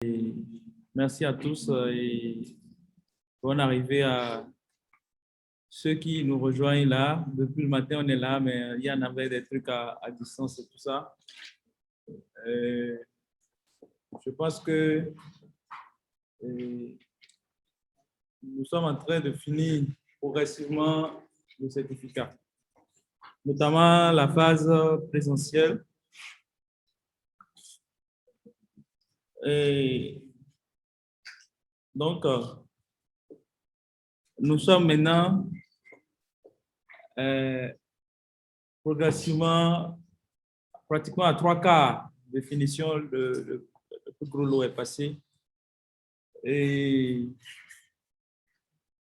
Et merci à tous et bonne arrivée à ceux qui nous rejoignent là. Depuis le matin, on est là, mais il y en avait des trucs à distance et tout ça. Je pense que nous sommes en train de finir progressivement le certificat, notamment la phase présentielle. Et donc, nous sommes maintenant progressivement, pratiquement à 3/4 de finition, le plus gros lot est passé. Et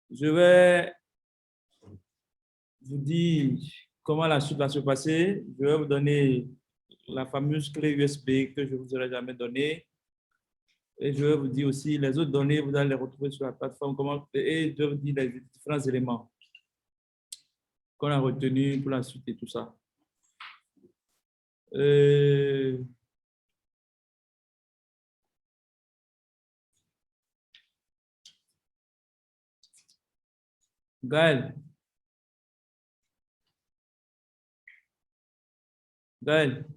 je vais vous dire comment la suite va se passer. Je vais vous donner la fameuse clé USB que je ne vous aurais jamais donnée. Et je vais vous dire aussi les autres données, vous allez les retrouver sur la plateforme. Et je vais vous dire les différents éléments qu'on a retenus pour la suite et tout ça. Gaël. Gaël.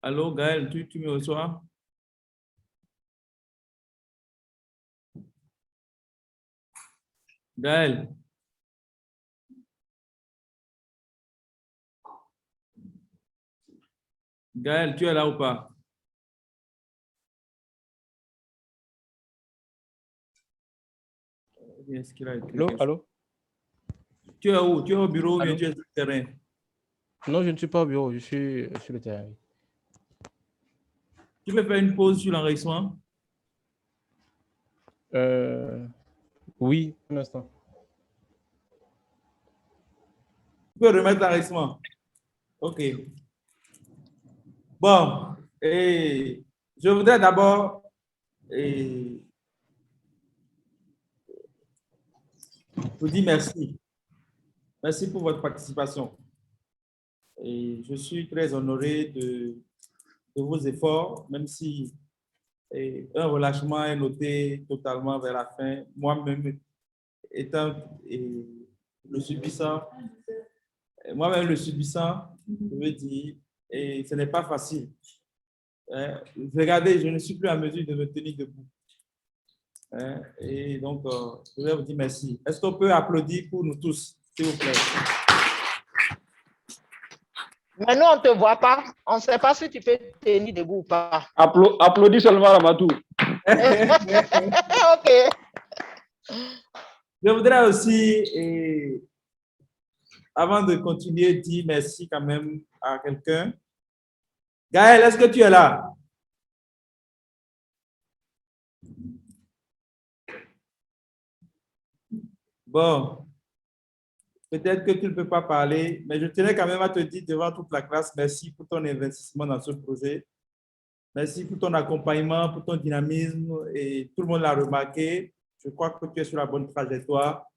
Allô, Gaël, tu me reçois? Gaël. Gaël, tu es là ou pas? Est-ce qu'il a écrit Allô, quelque chose? allô? Tu es où? Tu es au bureau ou bien Allô? tu es sur le terrain? Non, je ne suis pas au bureau, je suis sur le terrain. Tu peux faire une pause sur l'enregistrement? Oui, un instant. Tu peux remettre l'enregistrement? OK. Bon, et je voudrais d'abord vous dire merci. Merci pour votre participation. Et je suis très honoré de vos efforts, même si un relâchement est noté totalement vers la fin. Moi-même, étant le subissant, moi-même le subissant, je veux dire, et ce n'est pas facile. Regardez, je ne suis plus en mesure de me tenir debout. Et donc, je vais vous dire merci. Est-ce qu'on peut applaudir pour nous tous, s'il vous plaît? Mais nous, on ne te voit pas. On ne sait pas si tu peux tenir debout ou pas. Applaudis seulement Ramatou. OK. Je voudrais aussi, avant de continuer, dire merci quand même à quelqu'un. Gaël, est-ce que tu es là? Bon, peut-être que tu ne peux pas parler, mais je tenais quand même à te dire devant toute la classe, merci pour ton investissement dans ce projet. Merci pour ton accompagnement, pour ton dynamisme, et tout le monde l'a remarqué. Je crois que tu es sur la bonne trajectoire.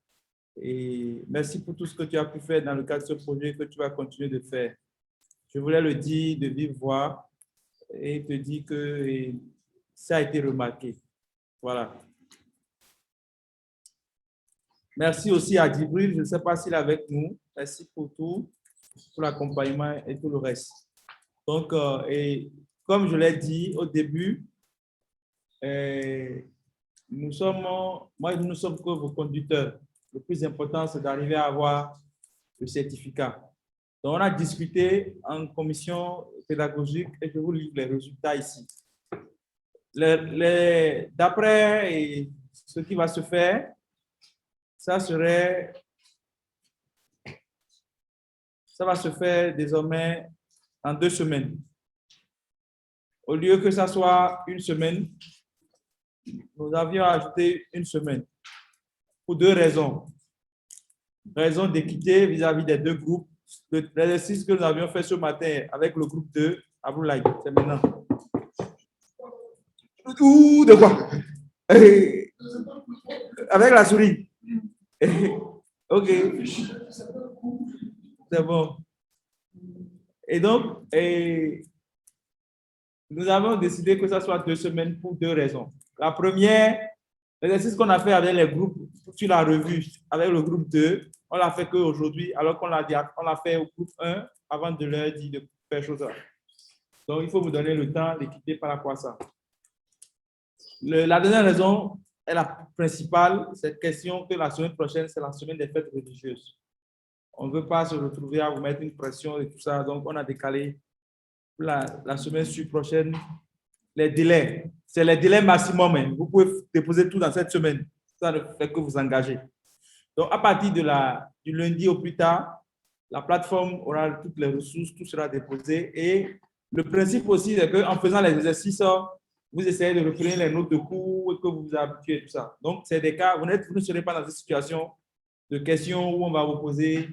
Et merci pour tout ce que tu as pu faire dans le cadre de ce projet que tu vas continuer de faire. Je voulais le dire de vive voix et te dire que ça a été remarqué. Voilà. Merci aussi à Djibril, je ne sais pas s'il est avec nous. Merci pour tout, pour l'accompagnement et tout le reste. Donc, et comme je l'ai dit au début, nous sommes que vos conducteurs. Le plus important, c'est d'arriver à avoir le certificat. Donc, on a discuté en commission pédagogique et je vous livre les résultats ici. D'après ce qui va se faire, ça va se faire désormais en 2 semaines. Au lieu que ça soit une semaine, nous avions ajouté une semaine pour 2 raisons. Raison d'équité vis-à-vis des 2 groupes. L'exercice que nous avions fait ce matin avec le groupe 2, Aboulaye, c'est maintenant. Ou de quoi? Avec la souris. OK. C'est bon. Et donc, Nous avons décidé que ça soit 2 semaines pour 2 raisons. La première, l'exercice qu'on a fait avec les groupes, tu l'as revu avec le groupe 2, on l'a fait qu'aujourd'hui, alors qu'on l'a fait au groupe 1 avant de leur dire de faire chose là. Donc, il faut vous donner le temps de quitter par rapport à ça. La deuxième raison est la principale, cette question que la semaine prochaine, c'est la semaine des fêtes religieuses. On ne veut pas se retrouver à vous mettre une pression et tout ça, donc on a décalé la semaine prochaine les délais. C'est les délais maximum. Hein. Vous pouvez déposer tout dans cette semaine. Ça ne fait que vous engager. Donc, à partir du lundi au plus tard, la plateforme aura toutes les ressources, tout sera déposé. Et le principe aussi, c'est qu'en faisant les exercices, vous essayez de reprendre les notes de cours et que vous vous habituez et tout ça. Donc, c'est des cas, vous ne serez pas dans une situation de questions où on va vous poser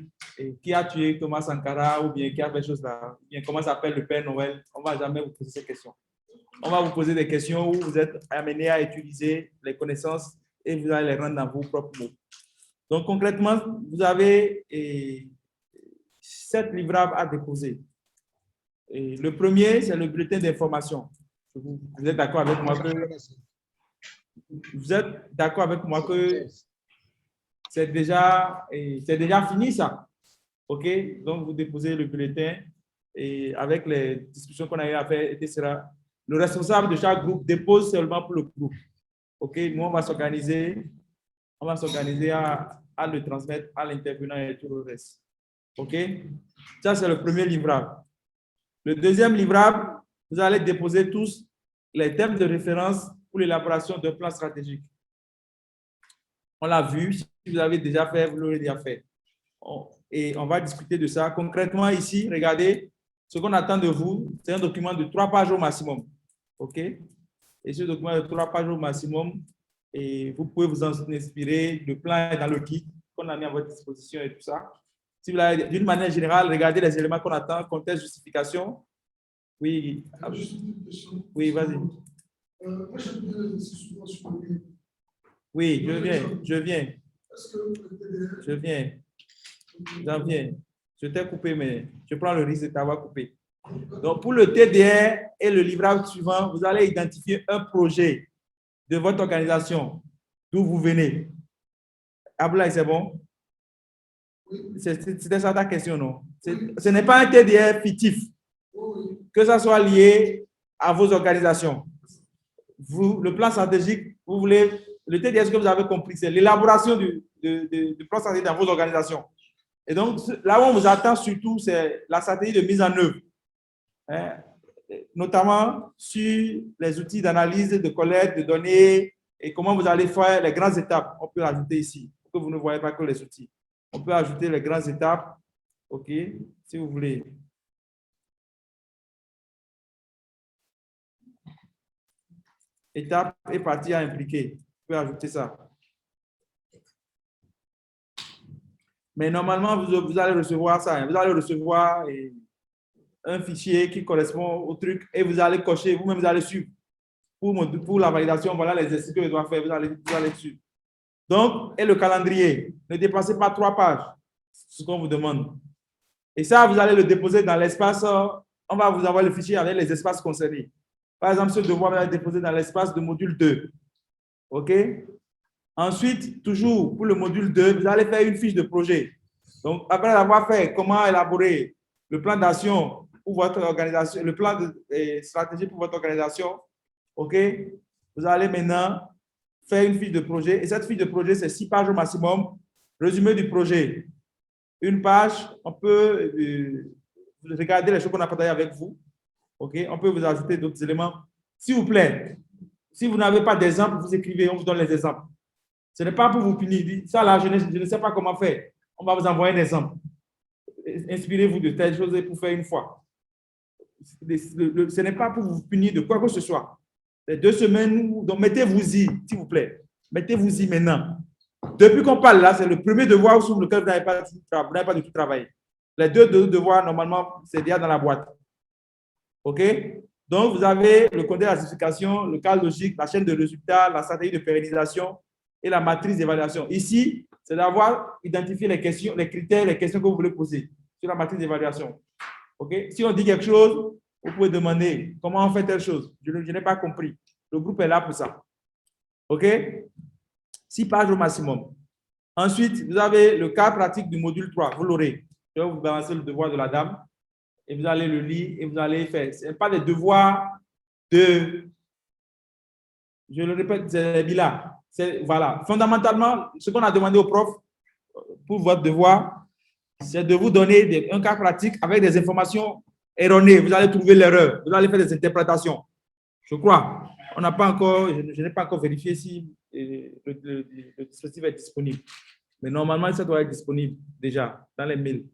qui a tué Thomas Sankara ou bien qui a fait chose là, ou bien comment s'appelle le Père Noël. On ne va jamais vous poser ces questions. On va vous poser des questions où vous êtes amené à utiliser les connaissances et vous allez les rendre dans vos propres mots. Donc, concrètement, vous avez 7 livrables à déposer. Et le premier, c'est le bulletin d'information. Vous êtes d'accord avec moi que c'est déjà fini ça. OK? Donc, vous déposez le bulletin et avec les discussions qu'on a eu à faire, etc. Le responsable de chaque groupe dépose seulement pour le groupe. OK? Nous, on va s'organiser à le transmettre à l'intervenant et tout le reste. OK? Ça, c'est le premier livrable. Le deuxième livrable, vous allez déposer tous les thèmes de référence pour l'élaboration d'un plan stratégique. On l'a vu. Si vous avez déjà fait, vous l'aurez déjà fait. Et on va discuter de ça. Concrètement, ici, regardez, ce qu'on attend de vous, c'est un document de 3 pages au maximum. OK? Et ce document de 3 pages au maximum, et vous pouvez vous en inspirer. Le plan est dans le kit qu'on a mis à votre disposition et tout ça. Si vous l'avez, d'une manière générale, regardez les éléments qu'on attend, contexte, justification. Oui, oui, vas-y. Moi, j'aime bien les souvent sur le livre. Oui, je viens. Est-ce que le TDR... Je viens. J'en viens. Je t'ai coupé, mais je prends le risque de t'avoir coupé. Donc, pour le TDR et le livrable suivant, vous allez identifier un projet de votre organisation, d'où vous venez. Ablaï, c'est bon? C'était ça ta question, non? Ce n'est pas un TDR fictif. Que ça soit lié à vos organisations. Vous, le plan stratégique, vous voulez, le TDR, ce que vous avez compris, c'est l'élaboration du plan stratégique dans vos organisations. Et donc, là où on vous attend surtout, c'est la stratégie de mise en œuvre. Hein, notamment sur les outils d'analyse, de collecte, de données et comment vous allez faire les grandes étapes. On peut ajouter ici, pour que vous ne voyez pas que les outils. On peut ajouter les grandes étapes, OK, si vous voulez. Étape et partie à impliquer. Vous pouvez ajouter ça. Mais normalement, vous allez recevoir ça. Vous allez recevoir un fichier qui correspond au truc et vous allez cocher, vous-même, vous allez suivre. Pour la validation, voilà les exercices que je dois faire, vous allez suivre. Donc, et le calendrier, ne dépassez pas 3 pages, c'est ce qu'on vous demande. Et ça, vous allez le déposer dans l'espace, on va vous envoyer le fichier avec les espaces concernés. Par exemple, ce devoir va être déposé dans l'espace de module 2. OK? Ensuite, toujours pour le module 2, vous allez faire une fiche de projet. Donc, après avoir fait comment élaborer le plan d'action pour votre organisation, le plan de stratégie pour votre organisation, OK? Vous allez maintenant faire une fiche de projet. Et cette fiche de projet, c'est 6 pages au maximum. Résumé du projet. Une page, on peut regarder les choses qu'on a partagées avec vous. OK? On peut vous ajouter d'autres éléments. S'il vous plaît, si vous n'avez pas d'exemple, vous écrivez, on vous donne les exemples. Ce n'est pas pour vous punir. Ça, là, je ne sais pas comment faire. On va vous envoyer un exemple. Inspirez-vous de telles choses pour faire une fois. Ce n'est pas pour vous punir de quoi que ce soit. Les 2 semaines, donc mettez-vous-y, s'il vous plaît. Mettez-vous-y maintenant. Depuis qu'on parle là, c'est le premier devoir sur lequel vous n'avez pas du tout travaillé. Les 2 devoirs, normalement, c'est déjà dans la boîte. OK? Donc, vous avez le contexte de la justification, le cas logique, la chaîne de résultats, la stratégie de pérennisation et la matrice d'évaluation. Ici, c'est d'avoir identifié les questions, les critères, les questions que vous voulez poser sur la matrice d'évaluation. OK? Si on dit quelque chose, Vous pouvez demander comment on fait telle chose. Je n'ai pas compris. Le groupe est là pour ça. OK? 6 pages au maximum. Ensuite, vous avez le cas pratique du module 3. Vous l'aurez. Je vais vous balancer le devoir de la dame et vous allez le lire et vous allez faire. Ce n'est pas des devoirs de... Je le répète, c'est là. Voilà. Fondamentalement, ce qu'on a demandé au prof pour votre devoir, c'est de vous donner un cas pratique avec des informations erronées. Vous allez trouver l'erreur. Vous allez faire des interprétations. Je crois. On n'a pas encore, je n'ai pas encore vérifié si le dispositif est disponible. Mais normalement, ça doit être disponible déjà dans les mails.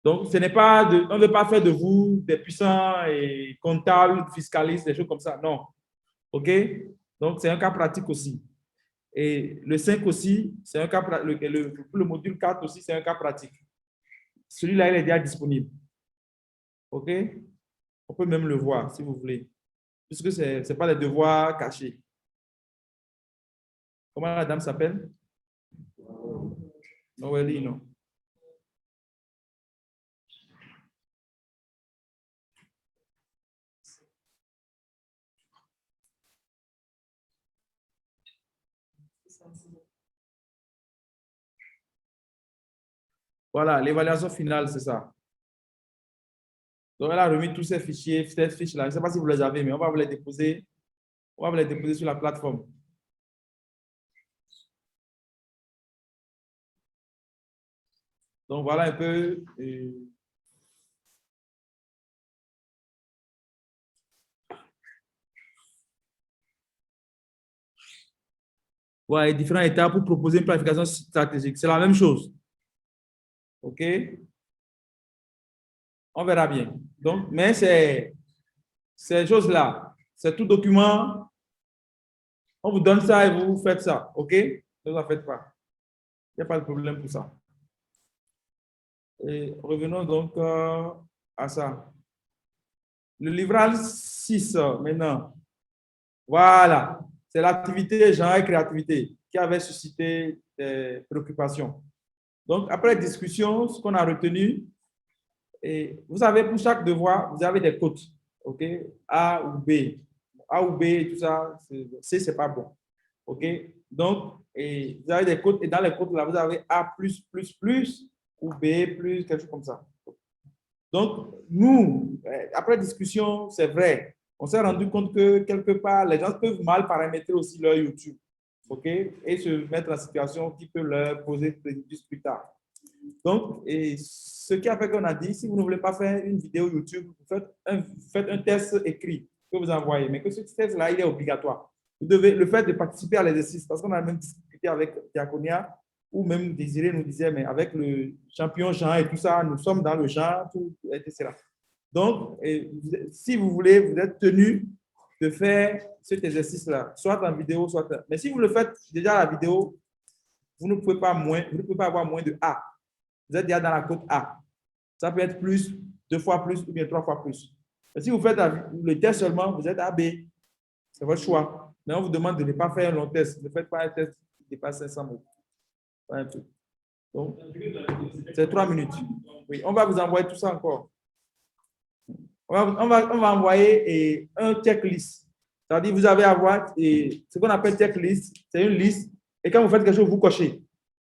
Donc, ce n'est pas on ne veut pas faire de vous des puissants et comptables, fiscalistes, des choses comme ça. Non. OK? Donc, c'est un cas pratique aussi. Et le 5 aussi, c'est un cas pratique. Le module 4 aussi, c'est un cas pratique. Celui-là, il est déjà disponible. OK? On peut même le voir si vous voulez. Puisque ce n'est pas des devoirs cachés. Comment la dame s'appelle? Noélie, non. Voilà, l'évaluation finale, c'est ça. Donc, elle a remis tous ces fichiers, ces fiches-là. Je ne sais pas si vous les avez, mais on va vous les déposer. On va vous les déposer sur la plateforme. Donc, voilà un peu. Voilà, les différentes étapes pour proposer une planification stratégique. C'est la même chose. OK? On verra bien. Donc, mais ces choses-là, c'est tout document. On vous donne ça et vous faites ça. OK? Ne vous en faites pas. Il n'y a pas de problème pour ça. Et revenons donc à ça. Le livrage 6, maintenant. Voilà. C'est l'activité genre et créativité qui avait suscité des préoccupations. Donc, après discussion, ce qu'on a retenu, et vous savez, pour chaque devoir, vous avez des codes. OK? A ou B. A ou B, tout ça, C, c'est pas bon. OK? Donc, vous avez des codes, et dans les codes, là, vous avez A+++, ou B+, quelque chose comme ça. Donc, nous, après discussion, c'est vrai, on s'est rendu compte que quelque part, les gens peuvent mal paramétrer aussi leur YouTube, OK? Et se mettre en situation qui peut leur poser préjudice plus tard. Donc, ce qui a fait qu'on a dit, si vous ne voulez pas faire une vidéo YouTube, vous faites un test écrit que vous envoyez, mais que ce test-là, il est obligatoire. Vous devez le fait de participer à l'exercice, parce qu'on a même discuté avec Diaconia, ou même Désiré nous disait, mais avec le champion Jean et tout ça, nous sommes dans le genre, tout, etc. Donc, si vous voulez, vous êtes tenu de faire cet exercice-là, soit en vidéo, soit... Mais si vous le faites déjà à la vidéo, vous ne pouvez pas avoir moins de A. Vous êtes déjà dans la cote A. Ça peut être plus, 2 fois plus ou bien 3 fois plus. Mais si vous faites le test seulement, vous êtes à B. C'est votre choix. Mais on vous demande de ne pas faire un long test. Ne faites pas un test qui dépasse 500 mots. Donc, c'est 3 minutes. Oui, on va vous envoyer tout ça encore. On va envoyer un checklist. C'est-à-dire, vous avez à avoir ce qu'on appelle checklist. C'est une liste. Et quand vous faites quelque chose, vous cochez.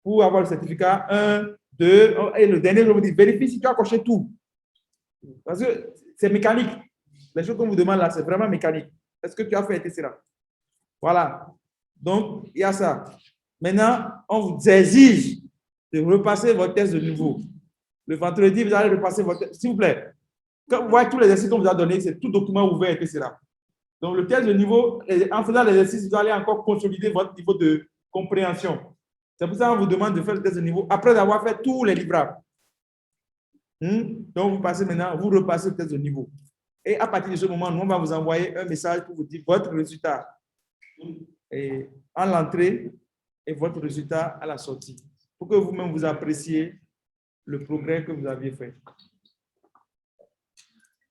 Pour avoir le certificat 1, 2, et le dernier, je vous dis, vérifie si tu as coché tout. Parce que c'est mécanique. Les choses qu'on vous demande là, c'est vraiment mécanique. Est-ce que tu as fait etc. Voilà. Donc, il y a ça. Maintenant, on vous exige de repasser votre test de niveau. Le vendredi, vous allez repasser votre test. S'il vous plaît, quand vous voyez tous les exercices qu'on vous a donnés, c'est tout document ouvert, etc. Donc, le test de niveau, en faisant l'exercice, vous allez encore consolider votre niveau de compréhension. C'est pour ça qu'on vous demande de faire le test de niveau après avoir fait tous les livrables. Donc, vous passez maintenant, vous repassez le test de niveau. Et à partir de ce moment, nous, on va vous envoyer un message pour vous dire votre résultat à l'entrée et votre résultat à la sortie. Pour que vous-même vous appréciez le progrès que vous aviez fait.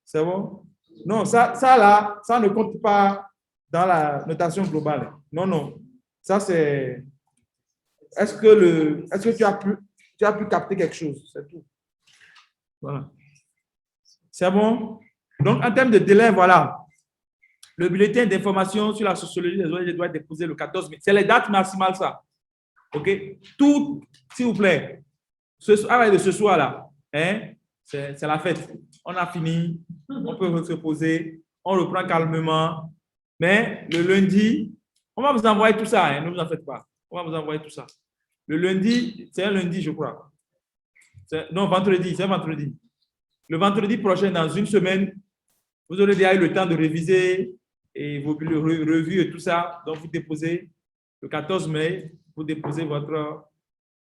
C'est bon? Non, ça là, ça ne compte pas dans la notation globale. Non, non. Ça, c'est... Est-ce que tu as pu capter quelque chose? C'est tout. Voilà. C'est bon? Donc, en termes de délai, voilà. Le bulletin d'information sur la sociologie des ONG doit être déposé le 14 mai. C'est les dates maximales, ça. OK? Tout, s'il vous plaît. De ce soir-là, hein, c'est la fête. On a fini. On peut se poser. On reprend calmement. Mais le lundi, on va vous envoyer tout ça. Hein, ne vous en faites pas. On va vous envoyer tout ça. Le lundi, c'est un lundi, je crois. Non, vendredi, c'est un vendredi. Le vendredi prochain, dans une semaine, vous aurez déjà eu le temps de réviser et vos revues et tout ça. Donc, vous déposez le 14 mai, vous déposez votre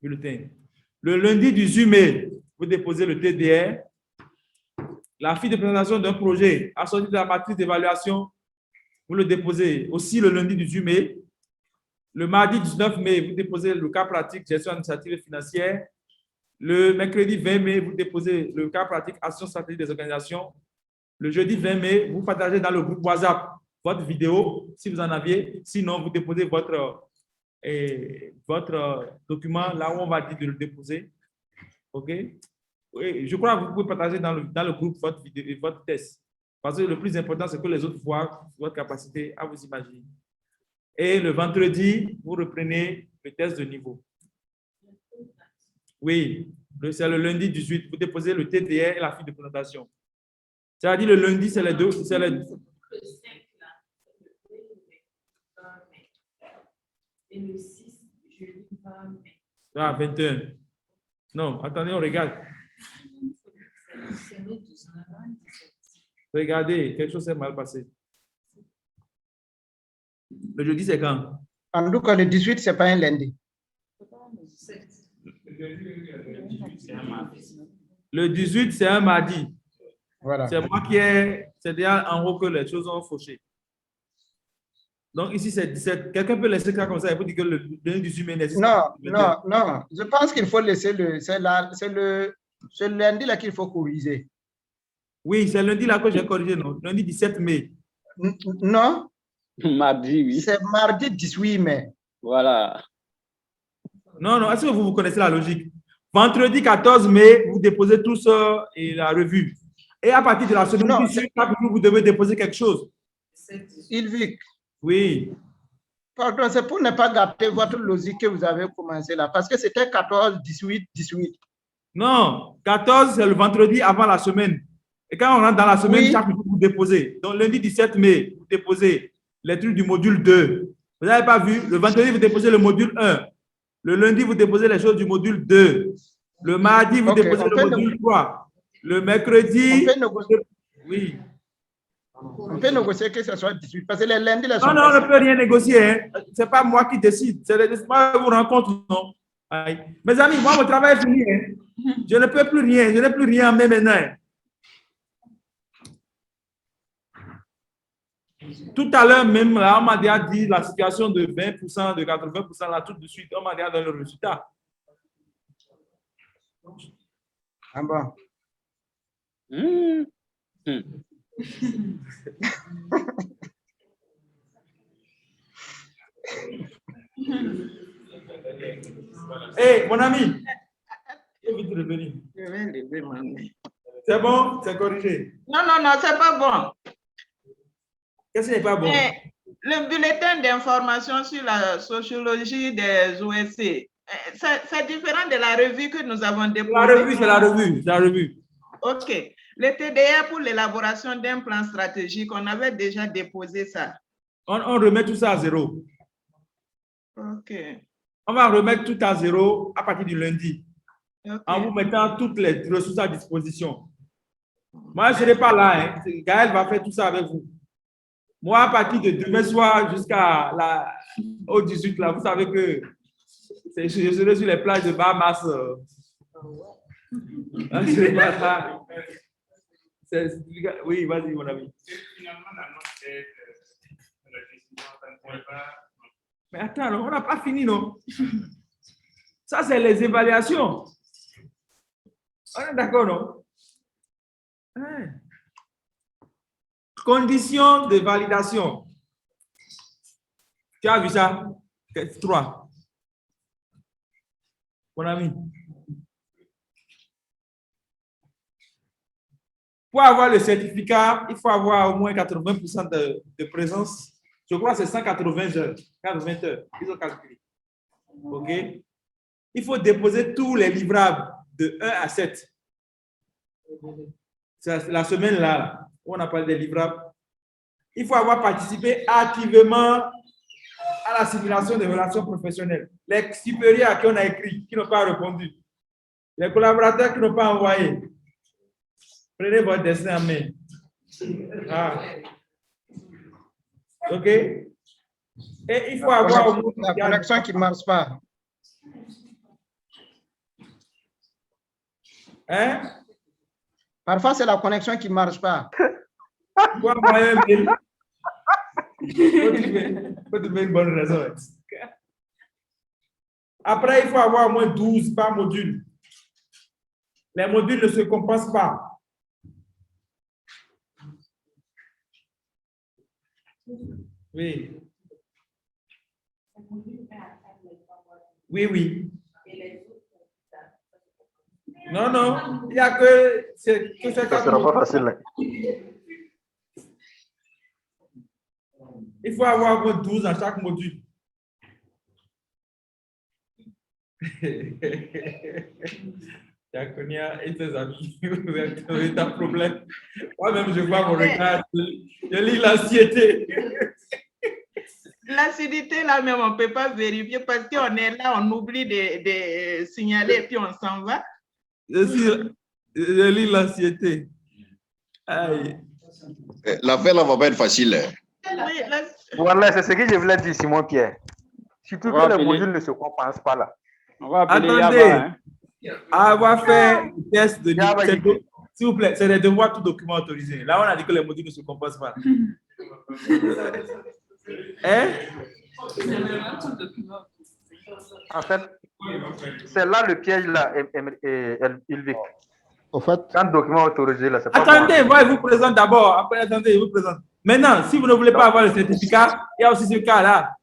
bulletin. Le lundi 18 mai, vous déposez le TDR. La fiche de présentation d'un projet assortie de la matrice d'évaluation, vous le déposez aussi le lundi 18 mai. Le mardi 19 mai, vous déposez le cas pratique gestion administrative et financière. Le mercredi 20 mai, vous déposez le cas pratique action stratégique des organisations. Le jeudi 20 mai, vous partagez dans le groupe WhatsApp votre vidéo, si vous en aviez. Sinon, vous déposez votre document là où on va dire de le déposer. OK? Et je crois que vous pouvez partager dans le groupe votre vidéo et votre test. Parce que le plus important, c'est que les autres voient votre capacité à vous imaginer. Et le vendredi, vous reprenez le test de niveau. Oui, c'est le lundi 18. Vous déposez le TDR et la fiche de présentation. C'est-à-dire le lundi, c'est les deux. C'est les... Et le 6, jeudi 20 mai. Ah, 21. Non, attendez, on regarde. Regardez, quelque chose s'est mal passé. Le jeudi, c'est quand? En tout cas, le 18, ce n'est pas un lundi. Le 18, c'est un mardi. Voilà. C'est moi c'est déjà en haut que les choses ont fauché. Donc ici, c'est 17. Quelqu'un peut laisser ça comme ça et vous dire que le 18 mai n'existe pas. Non. Je pense qu'il faut laisser c'est lundi-là qu'il faut corriger. Oui, c'est lundi là que j'ai corrigé, non? Lundi 17 mai. Non. Mardi, oui. C'est mardi 18 mai. Voilà. Non, est-ce que vous connaissez la logique? Vendredi 14 mai, vous déposez tout ça et la revue. Et à partir de la semaine qui suit, vous devez déposer quelque chose. Ilvic. Oui. Pardon, c'est pour ne pas gâter votre logique que vous avez commencé là, parce que c'était 14, 18, 18. Non, 14, c'est le vendredi avant la semaine. Et quand on rentre dans la semaine, Oui. chaque jour, vous déposez. Donc, lundi 17 mai, vous déposez les trucs du module 2. Vous n'avez pas vu? Le vendredi, vous déposez le module 1. Le lundi, vous déposez les choses du module 2. Le mardi, vous déposez le module 3. Le mercredi... Oui. On peut négocier que ce soit 18, parce que les lundis, là, Non, on ne peut rien négocier. Hein. Ce n'est pas moi qui décide. C'est moi qui vous rencontre, non? Aïe. Mes amis, moi, mon travail est fini. Hein. Je ne peux plus rien. Je n'ai plus rien en main maintenant. Tout à l'heure même, là, on m'a déjà dit la situation de 20%, de 80%, là, tout de suite, on m'a déjà donné le résultat. Ah bon? Hey, mon ami, je vais vite revenir. C'est bon? C'est corrigé? Non, c'est pas bon. Qu'est-ce qui n'est pas bon? Mais le bulletin d'information sur la sociologie des OSC, c'est différent de la revue que nous avons déposée. La revue, c'est la revue. C'est la revue. OK. Le TDR pour l'élaboration d'un plan stratégique, on avait déjà déposé ça. On remet tout ça à zéro. OK. On va remettre tout à zéro à partir du lundi. Okay. En vous mettant toutes les ressources à disposition. Moi, je ne serai pas là. Hein. Gaël va faire tout ça avec vous. Moi, à partir de demain soir au 18, là, vous savez que je serai sur les plages de Bahamas. Je serai pas là. Oui, vas-y, mon ami. Mais attends, on n'a pas fini, non? Ça, c'est les évaluations. On est d'accord, non? Hein. Conditions de validation. Tu as vu ça? 3. Mon ami. Pour avoir le certificat, il faut avoir au moins 80% de présence. Je crois que c'est 180 heures, 120 heures. Ils ont calculé. OK? Il faut déposer tous les livrables de 1 à 7. C'est la semaine là, où on a parlé des livrables. Il faut avoir participé activement à la simulation des relations professionnelles. Les supérieurs à qui on a écrit, qui n'ont pas répondu. Les collaborateurs qui n'ont pas envoyé. Prenez votre dessin en main. Ah. OK? Et il faut avoir... La connexion qui ne marche pas. Hein? Parfois, c'est la connexion qui ne marche pas. Il faut envoyer un mail. Il faut trouver une bonne raison. Après, il faut avoir au moins 12 par module. Les modules ne se compensent pas. Oui. Oui, oui. Non, non. Il n'y a que... Ça ne sera pas facile. Il faut avoir au moins 12 dans chaque module. Jaconia et tes amis, vous êtes un problème. Moi-même, je vois mon regard, je lis l'assiété. L'acidité, là même, on ne peut pas vérifier parce qu'on est là, on oublie de signaler et puis on s'en va. Je lis l'assiété. L'affaire là va pas être facile. Oui, Voilà, c'est ce que je voulais dire, Simon Pierre. Surtout que les modules ne se compensent pas là. On va appeler Attendez, Yaba, hein. avoir fait le test de Yaba, s'il vous plaît, c'est des devoirs tout document autorisé. Là, on a dit que les modules ne se compensent pas. Hein? En fait, c'est là le piège là, Ilvic. Au fait, Quand le document autorisé là, c'est pas Attendez, moi, je vous présente d'abord. Après, attendez, je vous présente. Maintenant, si vous ne voulez pas avoir le certificat, il y a aussi ce cas-là.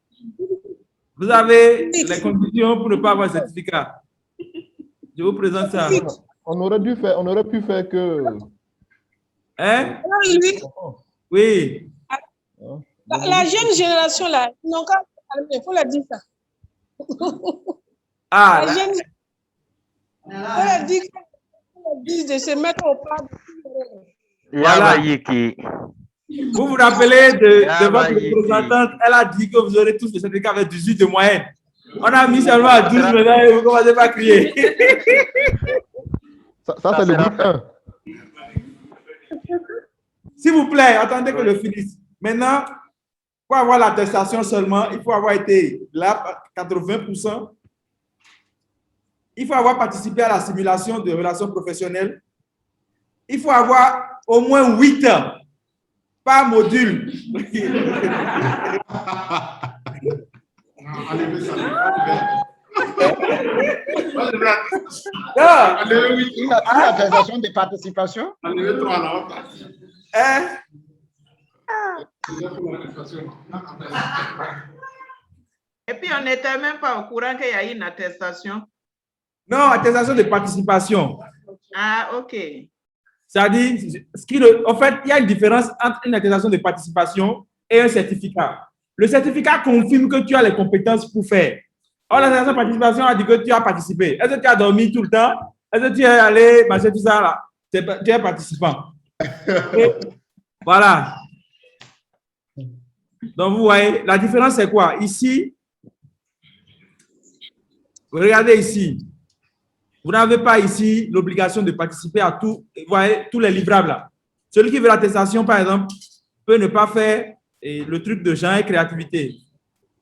Vous avez les conditions pour ne pas avoir le certificat. Je vous présente ça. on aurait pu faire que... Hein? Oui. La jeune génération là, ils n'ont qu'à parler, il faut leur dire ça. Ah, la jeune... Il faut leur dire de se mettre au pas. Voilà. Vous vous rappelez de votre représentante, elle a dit que vous aurez tous le certificat avec 18 de moyenne. On a mis seulement à 12 maintenant et vous commencez pas à crier. Ça c'est le groupe 1. S'il vous plaît, attendez que je finisse. Maintenant, pour avoir l'attestation seulement, il faut avoir été là 80%. Il faut avoir participé à la simulation de relations professionnelles. Il faut avoir au moins 8 heures par module. Une attestation de participation. Et puis, on n'était même pas au courant qu'il y a une attestation. Non, attestation de participation. Ah, OK. C'est-à-dire, en fait, il y a une différence entre une attestation de participation et un certificat. Le certificat confirme que tu as les compétences pour faire. Or, l'attestation de participation a dit que tu as participé. Est-ce que tu as dormi tout le temps? Est-ce que tu es allé, machin, tout ça là? Tu es participant. Et voilà. Donc, vous voyez, la différence, c'est quoi? Ici, regardez ici. Vous n'avez pas ici l'obligation de participer à tout, vous voyez, tous les livrables là. Celui qui veut l'attestation, par exemple, peut ne pas faire le truc de genre et créativité.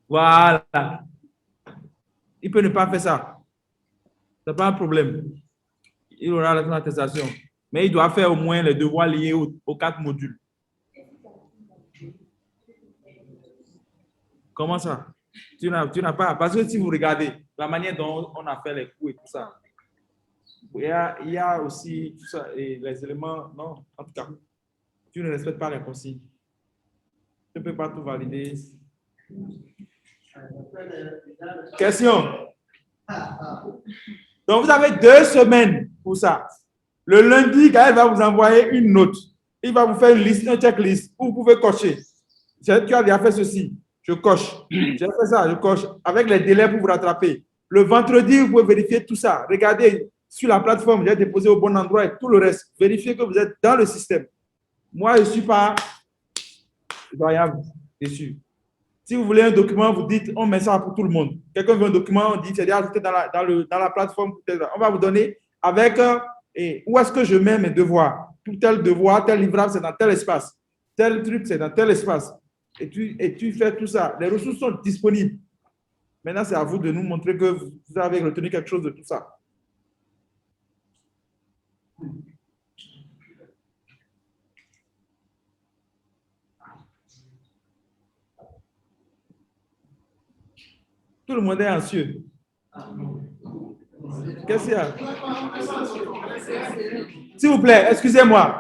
Voilà. Il peut ne pas faire ça. Ce n'est pas un problème. Il aura l'attestation. Mais il doit faire au moins les devoirs liés aux 4 modules. Comment ça? Tu n'as pas. Parce que si vous regardez la manière dont on a fait les cours et tout ça, il y a aussi tout ça, et les éléments. Non, en tout cas, tu ne respectes pas les consignes. Tu ne peux pas tout valider. Question. Donc, vous avez 2 semaines pour ça. Le lundi, Gaël va vous envoyer une note. Il va vous faire une liste, un checklist où vous pouvez cocher. Tu as déjà fait ceci, je coche. J'ai fait ça, je coche. Avec les délais pour vous rattraper. Le vendredi, vous pouvez vérifier tout ça. Regardez sur la plateforme, j'ai déposé au bon endroit et tout le reste. Vérifiez que vous êtes dans le système. Moi, je ne suis pas loyal dessus. Si vous voulez un document, vous dites, on met ça pour tout le monde. Quelqu'un veut un document, on dit, c'est déjà ajouté dans la plateforme. On va vous donner avec où est-ce que je mets mes devoirs. Tout tel devoir, tel livrable, c'est dans tel espace. Tel truc, c'est dans tel espace. Et tu fais tout ça. Les ressources sont disponibles. Maintenant, c'est à vous de nous montrer que vous avez retenu quelque chose de tout ça. Tout le monde est anxieux. Qu'est-ce qu'il y a? S'il vous plaît, excusez-moi.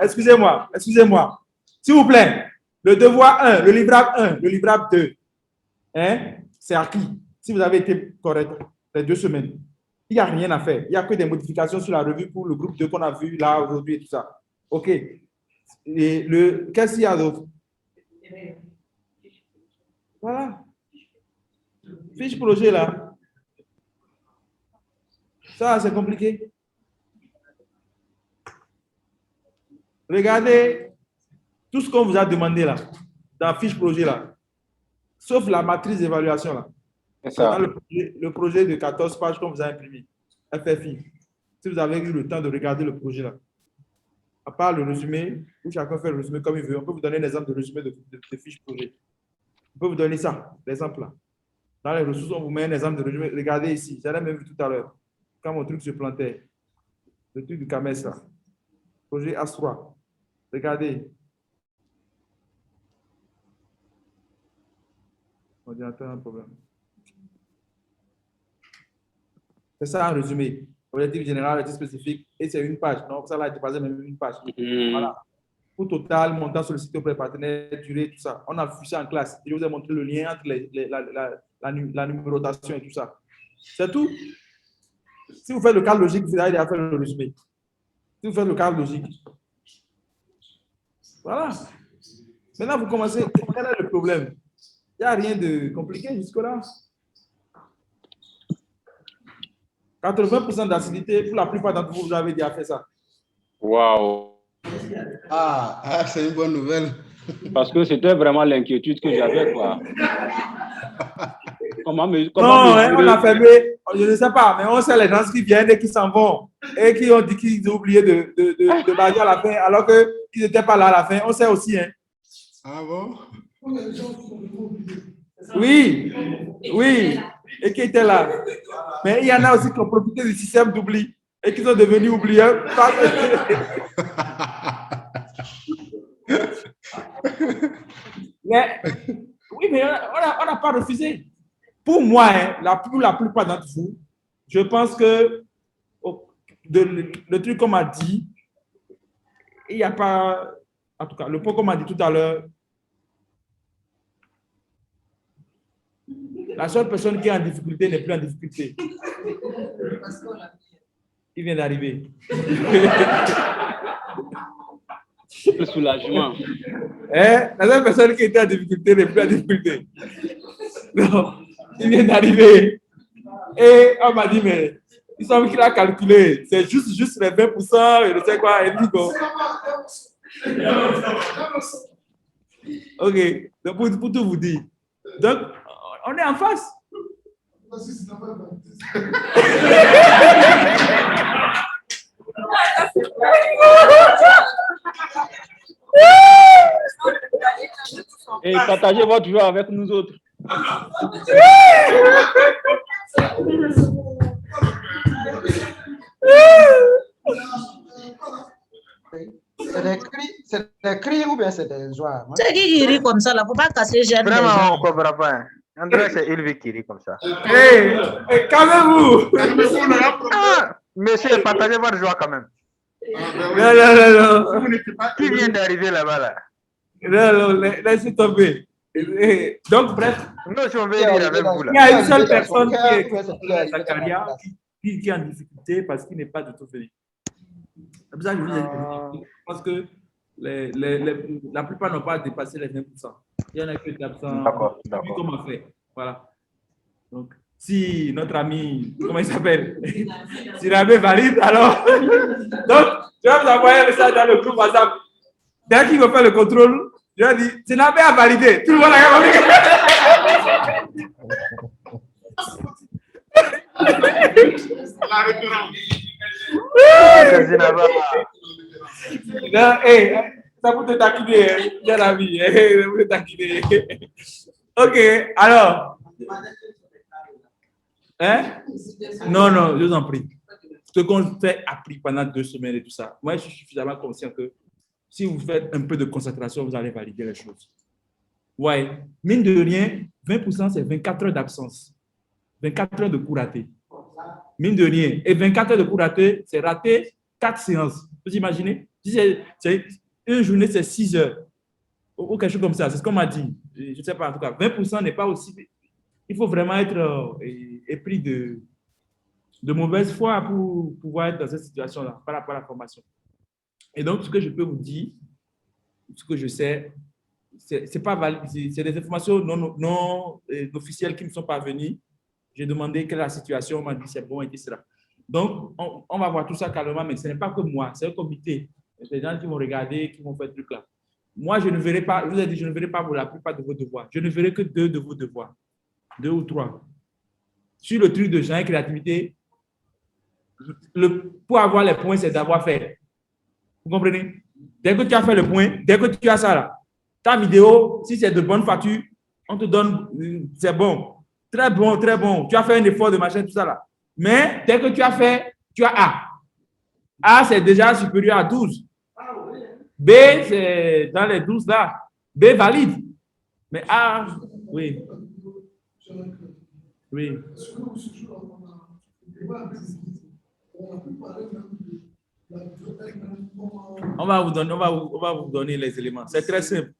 S'il vous plaît, le devoir 1, le livrable 1, le livrable 2, hein, c'est acquis. Si vous avez été correct les 2 semaines, il n'y a rien à faire. Il n'y a que des modifications sur la revue pour le groupe 2 qu'on a vu là aujourd'hui et tout ça. OK. Et qu'est-ce qu'il y a d'autre? Voilà. Fiche projet là. Ça, c'est compliqué. Regardez tout ce qu'on vous a demandé là, dans la fiche projet là, sauf la matrice d'évaluation là. Dans le projet de 14 pages qu'on vous a imprimé, FFI. Si vous avez eu le temps de regarder le projet là, à part le résumé, où chacun fait le résumé comme il veut, on peut vous donner un exemple de résumé de fiche projet. On peut vous donner ça, l'exemple là. Dans les ressources, on vous met un exemple de résumé. Regardez ici, j'en ai même vu tout à l'heure, quand mon truc se plantait. Le truc du CAMES là. Projet AS3. Regardez. Ordinateur, un problème. C'est ça un résumé. Objectif général, objectif spécifique, et c'est une page. Donc, ça là, il dépassait même une page. Voilà. Coût total, montant sollicité auprès des partenaires, durée, tout ça. On a vu ça en classe. Je vous ai montré le lien entre la numérotation et tout ça. C'est tout. Si vous faites le cadre logique, vous allez déjà faire le résumé. Si vous faites le cadre logique. Voilà. Maintenant, vous commencez. Quel est le problème? Il n'y a rien de compliqué jusque-là. 80% d'acidité, pour la plupart d'entre vous, vous avez déjà fait ça. Waouh. Ah, c'est une bonne nouvelle. Parce que c'était vraiment l'inquiétude que j'avais, quoi. Comment non, hein, on a fermé, je ne sais pas, mais on sait les gens qui viennent et qui s'en vont et qui ont dit qu'ils ont oublié de bailler à la fin alors qu'ils n'étaient pas là à la fin. On sait aussi. Hein. Ah bon? Oui, oui, et qui étaient là. Mais il y en a aussi qui ont profité du système d'oubli et qui sont devenus oubliés. Mais, oui, mais on n'a pas refusé. Pour moi, hein, pour la plupart d'entre vous, je pense que le truc qu'on m'a dit, il n'y a pas, en tout cas, le point qu'on m'a dit tout à l'heure, la seule personne qui est en difficulté n'est plus en difficulté. Il vient d'arriver. Le soulagement. La seule personne qui était en difficulté n'est plus en difficulté. Non, il vient d'arriver. Et on m'a dit, mais il semble qu'il a calculé. C'est juste les 20%, et je sais quoi. Et dit, bon. OK, donc pour tout vous dire. Donc, on est en face. Et partagez votre joie avec nous autres. C'est des cris ou bien c'est des joies? C'est qui rit comme ça là? Faut pas casser les Vraiment, on ne comprend pas. André, c'est Ilvi qui rit comme ça. Hey, calmez-vous. Monsieur, partagez votre joie quand même. Non. Qui vient d'arriver là-bas là? Non, laissez tomber. Donc, bref. Non, si on veut dire avec vous là. Il y a une seule personne qui est en difficulté parce qu'il n'est pas du tout venu. C'est pour ça que je vous ai dit, parce que la plupart n'ont pas dépassé les 20%. Il y en a que 400. D'accord. Comment faire? Voilà. Donc, si notre ami, comment il s'appelle? Si l'abbé valide, alors. Donc, je vais vous envoyer un message dans le groupe WhatsApp. Dès qu'il veut faire le contrôle, je vais dire, si l'abbé a validé, tout le monde a compris. La référence. Non, hey, ça pour te taquiner, bien la vie. Ça pour te taquiner. Ok, alors. Hein? Non, non, je vous en prie. Ce qu'on fait appris pendant 2 semaines et tout ça, moi, je suis suffisamment conscient que si vous faites un peu de concentration, vous allez valider les choses. Ouais, mine de rien, 20%, c'est 24 heures d'absence. 24 heures de cours ratés. Mine de rien. Et 24 heures de cours ratés, c'est raté 4 séances. Vous imaginez? Si c'est une journée, c'est 6 heures. Ou quelque chose comme ça. C'est ce qu'on m'a dit. Je ne sais pas, en tout cas. 20% n'est pas aussi... Il faut vraiment être épris de mauvaise foi pour pouvoir être dans cette situation-là, par rapport à la formation. Et donc, ce que je peux vous dire, ce que je sais, c'est pas valide, c'est des informations non officielles qui ne sont pas venues. J'ai demandé quelle est la situation, on m'a dit c'est bon, etc. Donc, on va voir tout ça calmement, mais ce n'est pas que moi, c'est un comité. C'est des gens qui vont regarder, qui vont faire ce truc-là. Moi, je ne verrai pas, je vous ai dit, je ne verrai pas la plupart de vos devoirs. Je ne verrai que 2 de vos devoirs. 2 ou 3. Sur le truc de genre et créativité, pour avoir les points, c'est d'avoir fait. Vous comprenez? Dès que tu as fait le point, dès que tu as ça là, ta vidéo, si c'est de bonne facture, on te donne, c'est bon. Très bon, très bon. Tu as fait un effort de machin, tout ça là. Mais dès que tu as fait, tu as A. A, c'est déjà supérieur à 12. B, c'est dans les 12 là. B valide. Mais A, oui. Oui. On va vous donner les éléments. C'est très simple.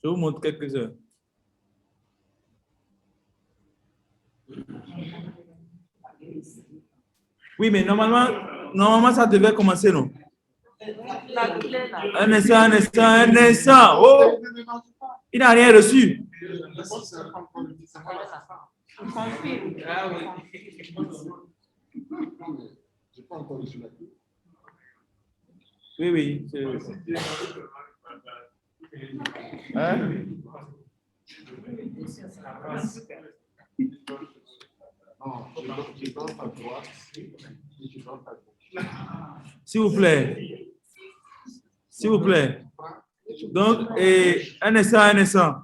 Je vous montre quelques-uns. Oui, mais normalement, ça devait commencer, non? Un instant. Oh! Il n'a rien reçu. Oui. Hein? S'il vous plaît. Donc, un instant.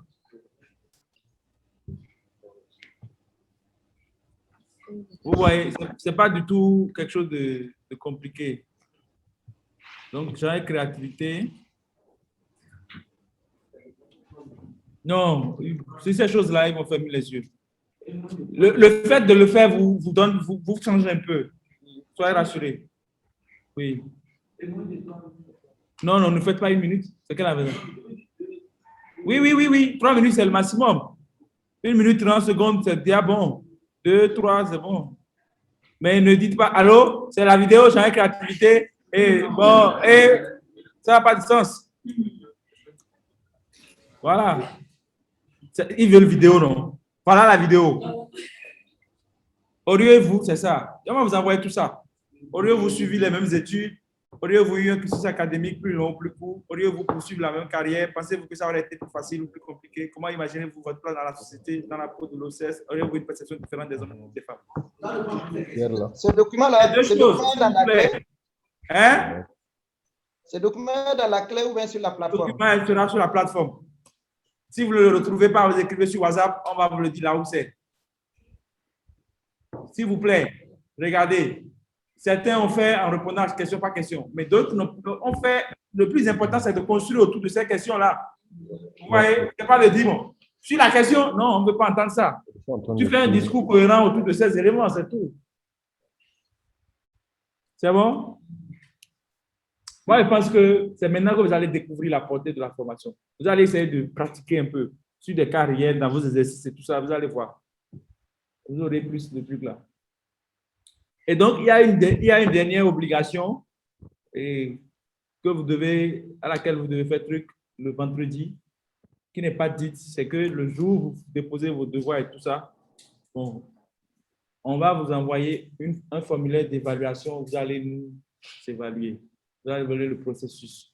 Vous voyez, ce n'est pas du tout quelque chose de compliqué. Donc, j'ai créativité. Non, sur ces choses-là, ils vont fermer les yeux. Le fait de le faire vous change un peu. Soyez rassurés. Oui. Non, ne faites pas 1 minute. C'est qu'elle a besoin. Oui. 3 minutes, c'est le maximum. 1 minute, 30 secondes, c'est déjà bon. 2, 3, c'est bon. Mais ne dites pas, allô, c'est la vidéo, j'ai une créativité. Et bon, ça n'a pas de sens. Voilà. Ils veulent vidéo, non? Voilà la vidéo. Au lieu de vous, c'est ça. On va vous envoyer tout ça. Au lieu de vous suivre les mêmes études, au lieu de vous avoir un cursus académique plus long, plus court, au lieu de vous poursuivre la même carrière, pensez-vous que ça aurait été plus facile ou plus compliqué? Comment imaginez-vous votre place dans la société, dans la peau de l'OCS, au lieu de vous une perception différente des hommes et des femmes? Ce document-là, c'est dans la clé. Hein? Ce document est dans la clé ou bien sur la plateforme? Le document sera sur la plateforme. Si vous ne le retrouvez pas, vous écrivez sur WhatsApp, on va vous le dire là où c'est. S'il vous plaît, regardez. Certains ont fait en répondant question par question, mais d'autres ont fait. Le plus important, c'est de construire autour de ces questions-là. Vous voyez, c'est pas de dire, bon, sur la question, non, on ne veut pas entendre ça. Tu fais un discours cohérent autour de ces éléments, c'est tout. C'est bon? Moi, je pense que c'est maintenant que vous allez découvrir la portée de la formation. Vous allez essayer de pratiquer un peu sur des cas réels dans vos exercices et tout ça, vous allez voir. Vous aurez plus de trucs là. Et donc, il y a une dernière obligation à laquelle vous devez faire truc le vendredi, qui n'est pas dite, c'est que le jour où vous déposez vos devoirs et tout ça, bon, on va vous envoyer un formulaire d'évaluation, vous allez nous évaluer, vous allez évaluer le processus.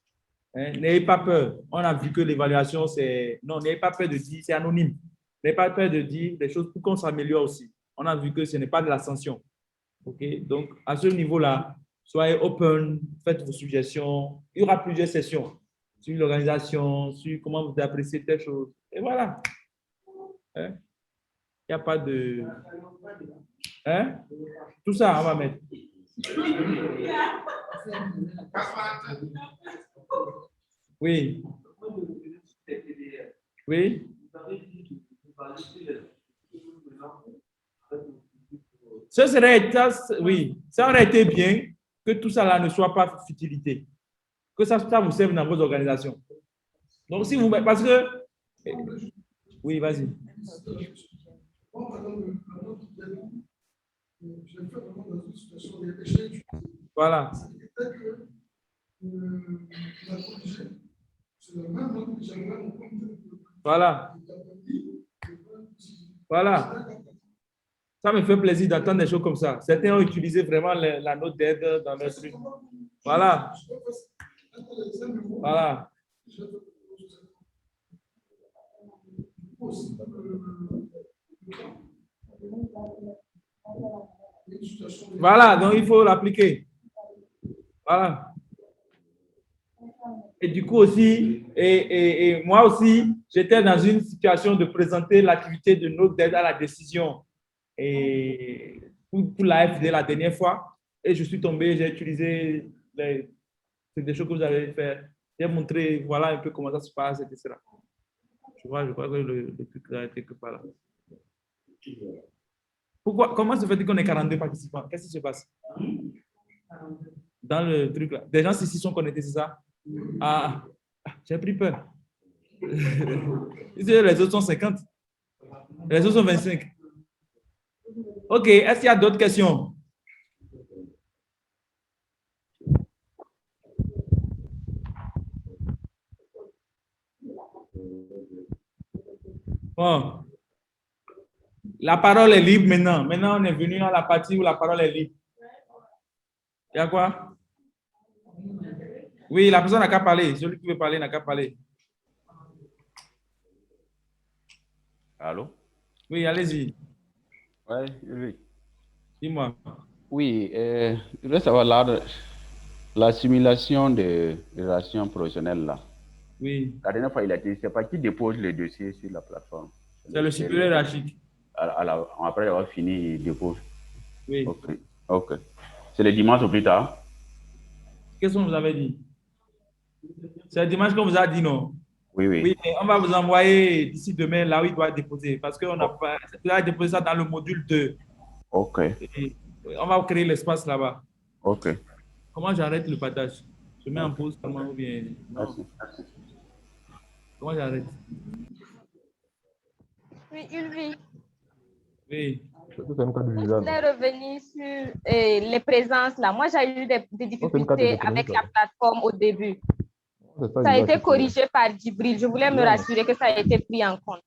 Hein? N'ayez pas peur, on a vu que l'évaluation, c'est... Non, n'ayez pas peur de dire, c'est anonyme. N'ayez pas peur de dire des choses pour qu'on s'améliore aussi. On a vu que ce n'est pas de l'ascension. OK? Donc, à ce niveau-là, soyez open, faites vos suggestions. Il y aura plusieurs sessions sur l'organisation, sur comment vous appréciez telle chose. Et voilà. Hein? Il n'y a pas de... Hein? Tout ça, on va mettre. Oui. Oui. Ça aurait été bien que tout ça là ne soit pas futilité. Que ça vous serve dans vos organisations. Donc, si vous... Parce que... Oui, vas-y. Voilà. Voilà. Voilà. Ça me fait plaisir d'entendre des choses comme ça. Certains ont utilisé vraiment la note d'aide dans leur truc. Voilà. Voilà. Voilà, donc il faut l'appliquer. Voilà. Et du coup aussi, et moi aussi, j'étais dans une situation de présenter l'activité de note d'aide à la décision et pour l'AFD la dernière fois. Et je suis tombé, j'ai utilisé des choses que vous avez fait. J'ai montré, voilà un peu comment ça se passe, etc. Je crois que le truc a été que par là. Pourquoi, comment se fait-il qu'on est 42 participants? Qu'est-ce qui se passe? Dans le truc là. Des gens ici sont connectés, c'est ça? Ah, j'ai pris peur. Les autres sont 50. Les autres sont 25. OK, est-ce qu'il y a d'autres questions? Bon. La parole est libre maintenant. Maintenant, on est venu à la partie où la parole est libre. Il y a quoi? Oui, la personne n'a qu'à parler. Celui qui veut parler n'a qu'à parler. Allô? Oui, allez-y. Oui. Dis-moi. Oui, je voudrais savoir la simulation de relations professionnelles là. Oui. La dernière fois, il a dit, c'est pas qui dépose les dossiers sur la plateforme. C'est le supérieur hiérarchique. Après avoir fini, il dépose. Oui. OK. C'est le dimanche ou plus tard? Qu'est-ce qu'on vous avait dit? C'est le dimanche qu'on vous a dit, non? Oui. Oui, on va vous envoyer d'ici demain là où il doit déposer. Parce qu'on a pas... Il doit déposer ça dans le module 2. OK. Et on va créer l'espace là-bas. OK. Comment j'arrête le partage? Je mets en pause comment ou bien... Merci. Comment j'arrête? Oui, Ulvi. Oui. C'est un cas de Je visa. voulais revenir sur les présences là. Moi, j'ai eu des difficultés avec la plateforme au début. Ça a été corrigé par Djibril. Je voulais me rassurer que ça a été pris en compte.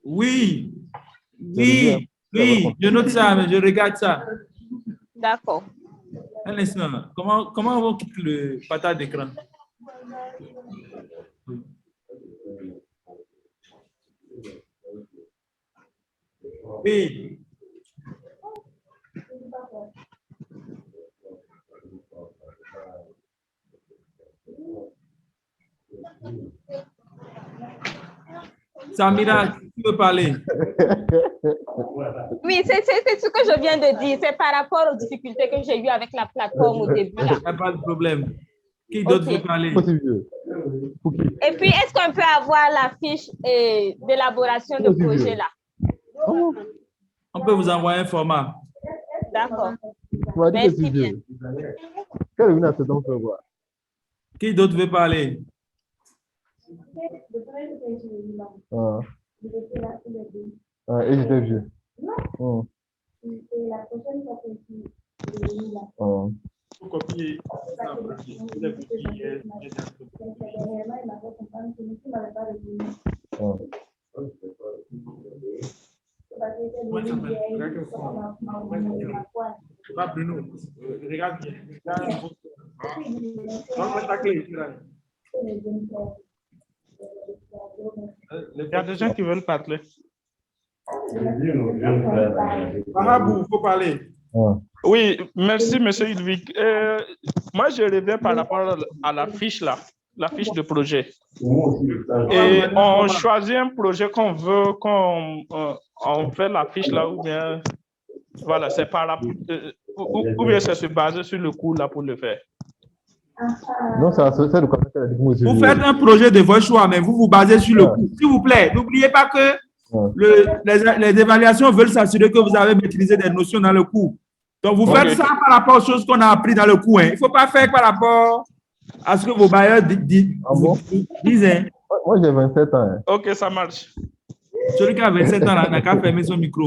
Oui, je note ça, mais je regarde ça. D'accord. Un instant, comment on quitte le partage d'écran? Oui. Samira, tu veux parler? Oui, c'est ce que je viens de dire. C'est par rapport aux difficultés que j'ai eues avec la plateforme au début. Il n'y a pas de problème. Qui d'autre veut parler? Et puis, est-ce qu'on peut avoir la fiche d'élaboration de projet là? On peut vous envoyer un format. D'accord. Merci bien. Qui d'autre veut parler? Et j'étais vieux. Faut copier. Pas Bruno. Regarde bien. Donne-moi ta clé. Il y a des gens qui veulent parler. Mahabou, il faut parler. Oui, merci, monsieur Ulvik. Moi, je reviens par rapport à la fiche là, la fiche de projet. Et on choisit un projet qu'on veut, on fait la fiche là, ou bien, voilà, c'est par rapport, ou bien ça se base sur le coût là pour le faire. Non, c'est le contact avec moi. Vous faites un projet de votre choix, mais vous vous basez sur le coût. S'il vous plaît, n'oubliez pas que les évaluations veulent s'assurer que vous avez maîtrisé des notions dans le cours. Donc, vous faites ça par rapport aux choses qu'on a apprises dans le cours. Hein. Il ne faut pas faire par rapport à ce que vos bailleurs disent. Hein. Moi, j'ai 27 ans. Hein. OK, ça marche. Celui qui a 27 ans n'a qu'à fermer son micro.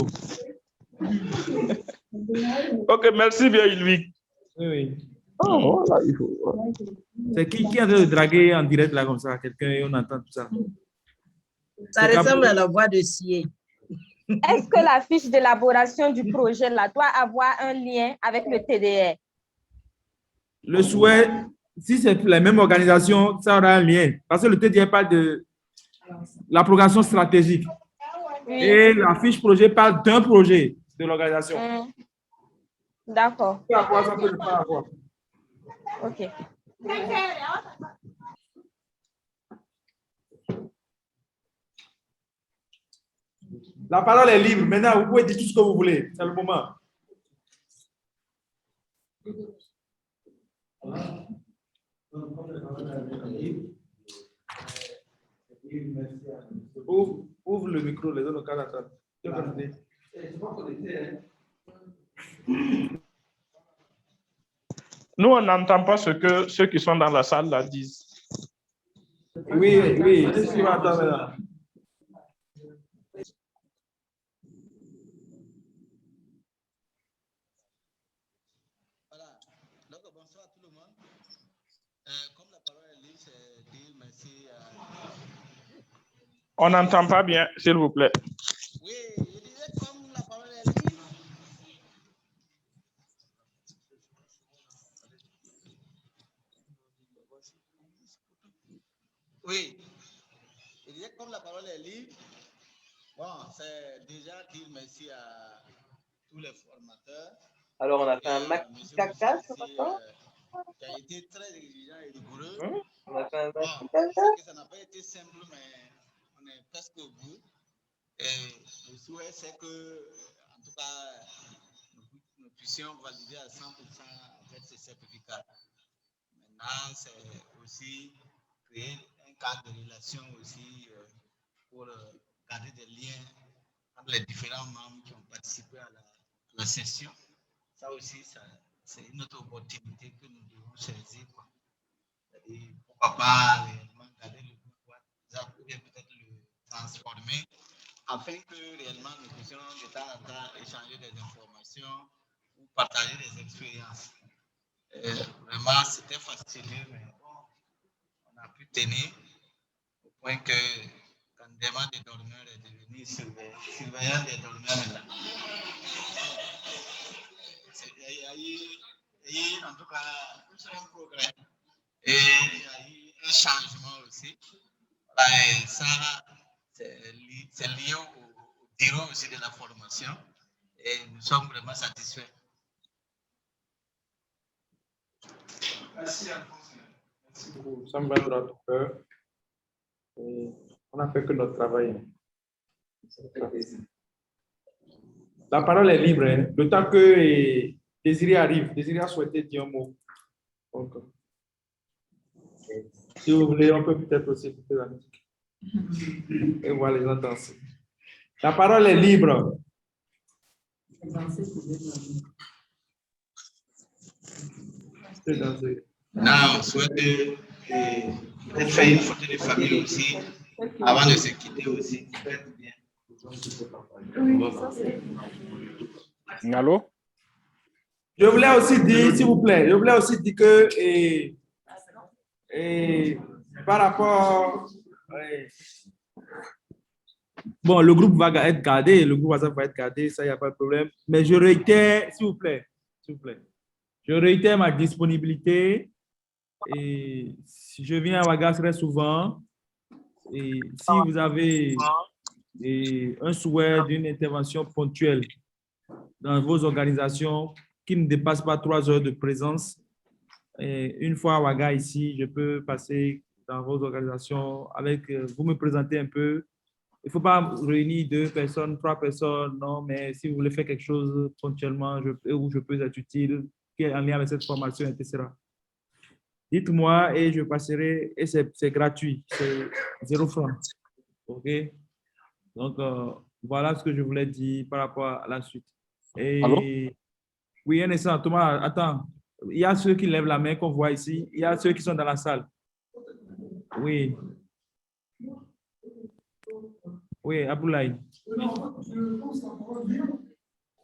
OK, merci bien, Ulvik. Oui. Oh, voilà, il faut... C'est qui est en train de draguer en direct là comme ça? Quelqu'un, et on entend tout ça. Ça ressemble à la voix de Sié. Est-ce que la fiche d'élaboration du projet là doit avoir un lien avec le TDR? Le souhait, si c'est la même organisation, ça aura un lien. Parce que le TDR parle de la programmation stratégique. Oui. Et la fiche projet parle d'un projet de l'organisation. D'accord. Ça peut avoir, ça peut ne pas avoir. OK. La parole est libre. Maintenant, vous pouvez dire tout ce que vous voulez. C'est le moment. Ouvre le micro, les autres cas d'attente. Nous, on n'entend pas ce que ceux qui sont dans la salle là disent. Oui, oui. Qu'est-ce qui va attendre là? On n'entend pas bien, s'il vous plaît. Oui, je disais comme la parole est libre, bon, c'est déjà dire merci à tous les formateurs. Alors, on a fait un maxi caca ce matin. Qui a été très exigeant et rigoureux. On a fait un maxi Bon, caca. je sais que ça n'a pas été simple, mais on est presque au bout. Et le souhait, c'est que, en tout cas, nous puissions valider à 100% en fait, ces certificats. Maintenant, c'est aussi créer un cadre de relation aussi pour garder des liens entre les différents membres qui ont participé à la session. Ça aussi, c'est une autre opportunité que nous devons saisir. C'est-à-dire, pourquoi pas réellement garder le groupe WhatsApp ou bien peut-être le transformer afin que réellement nous puissions de temps en temps échanger des informations ou partager des expériences. Vraiment, c'était facile, mais bon, on a pu tenir au point que candidat des dormeurs est devenu surveillant des dormeurs maintenant. Il y a eu, en tout cas, un progrès et il y a eu un changement aussi. Et ça, c'est lié au bureau aussi de la formation et nous sommes vraiment satisfaits. Merci Alphonse. Merci beaucoup. Nous sommes dans notre cœur. On n'a fait que notre travail. La parole est libre. Hein. Le temps que Désiré arrive, Désiré a souhaité dire un mot. Donc, si vous voulez, on peut peut-être aussi écouter la musique. Et voir les gens danser. La parole est libre. Now, on souhaite faire une photo de famille aussi, avant de se quitter aussi. Allô? Je voulais aussi dire, s'il vous plaît, je voulais aussi dire que par rapport Bon, le groupe va être gardé, le groupe WhatsApp va être gardé, ça, il n'y a pas de problème. Mais je réitère, s'il vous plaît, je réitère ma disponibilité. Et si je viens à Ouaga très souvent, et si vous avez un souhait d'une intervention ponctuelle dans vos organisations qui ne dépasse pas 3 heures de présence, et une fois à Ouaga ici, je peux passer dans vos organisations avec, vous me présentez un peu. Il ne faut pas réunir 2 personnes, 3 personnes, non, mais si vous voulez faire quelque chose ponctuellement où je peux être utile, qui est en lien avec cette formation, etc. Dites-moi et je passerai, et c'est gratuit, c'est 0 francs. OK? Donc, voilà ce que je voulais dire par rapport à la suite. Et, Allô? oui, un instant, Thomas, attends. Il y a ceux qui lèvent la main qu'on voit ici. Il y a ceux qui sont dans la salle. Oui. Oui, Aboulaye.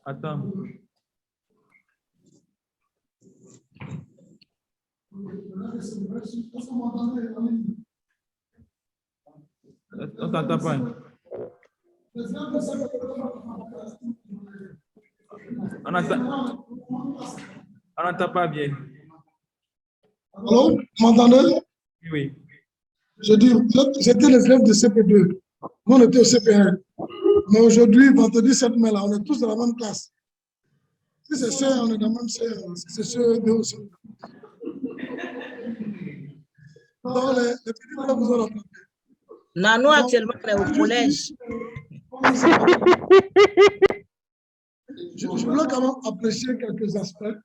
Attends. On t'entend pas. On n'entend pas bien. Allô, vous m'entendez? Oui. Je dis, j'étais les élèves de CP2. Nous, on était au CP1. Mais aujourd'hui, vendredi 7 mai, là, on est tous dans la même classe. Si c'est sûr, on est dans la même séance. Si c'est sûr, deux aussi. Donc, les petits frères vous ont entendu. Nano, actuellement, on est au collège. Je voulais quand même apprécier quelques aspects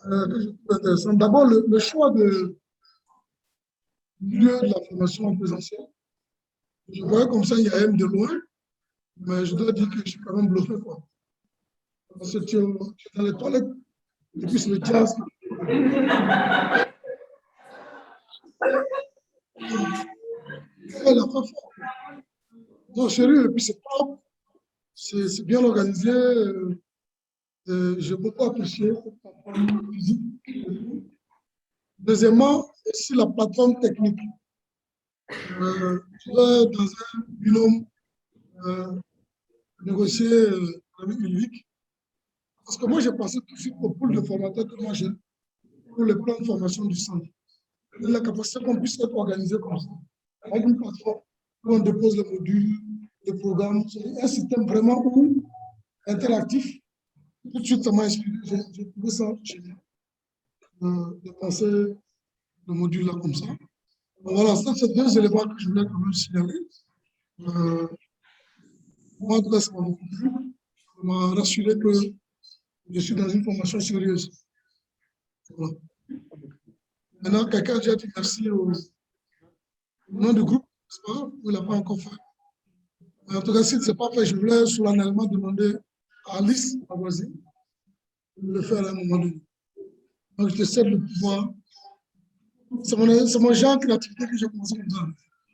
que je trouve intéressants. D'abord, le choix de lieu de la formation en présentiel. Je voyais comme ça, il y a M de loin, mais je dois dire que je suis quand même bluffé, quoi. Parce que tu es dans les toilettes, et puis c'est le jazz. Elle a pas fort. Non, sérieux, et puis c'est propre, c'est bien organisé. J'ai beaucoup apprécié cette plateforme physique. Deuxièmement, c'est la plateforme technique. Tu vas dans un binôme négocier avec Ulrich. Parce que moi, j'ai passé tout de suite au pool de formateurs que moi j'ai pour le plan de formation du centre. Et la capacité qu'on puisse être organisé comme ça, avec une plateforme où on dépose les modules, les programmes, c'est un système vraiment interactif. Tout de suite, ça m'a inspiré. J'ai trouvé ça génial de penser le module là comme ça. Donc voilà, ça, c'est 2 éléments que je voulais quand même signaler. Moi, en tout cas, ça m'a beaucoup plu. Ça m'a rassuré que je suis dans une formation sérieuse. Voilà. Maintenant, quelqu'un a déjà dit merci au nom du groupe, n'est-ce pas? Ou il n'a pas encore fait. Mais en tout cas, si ce n'est pas fait, je voulais solennellement demander à Alice, ma voisine, de le faire à un moment donné. Donc, je te cède le pouvoir. C'est mon genre de créativité que j'ai commencé comme ça.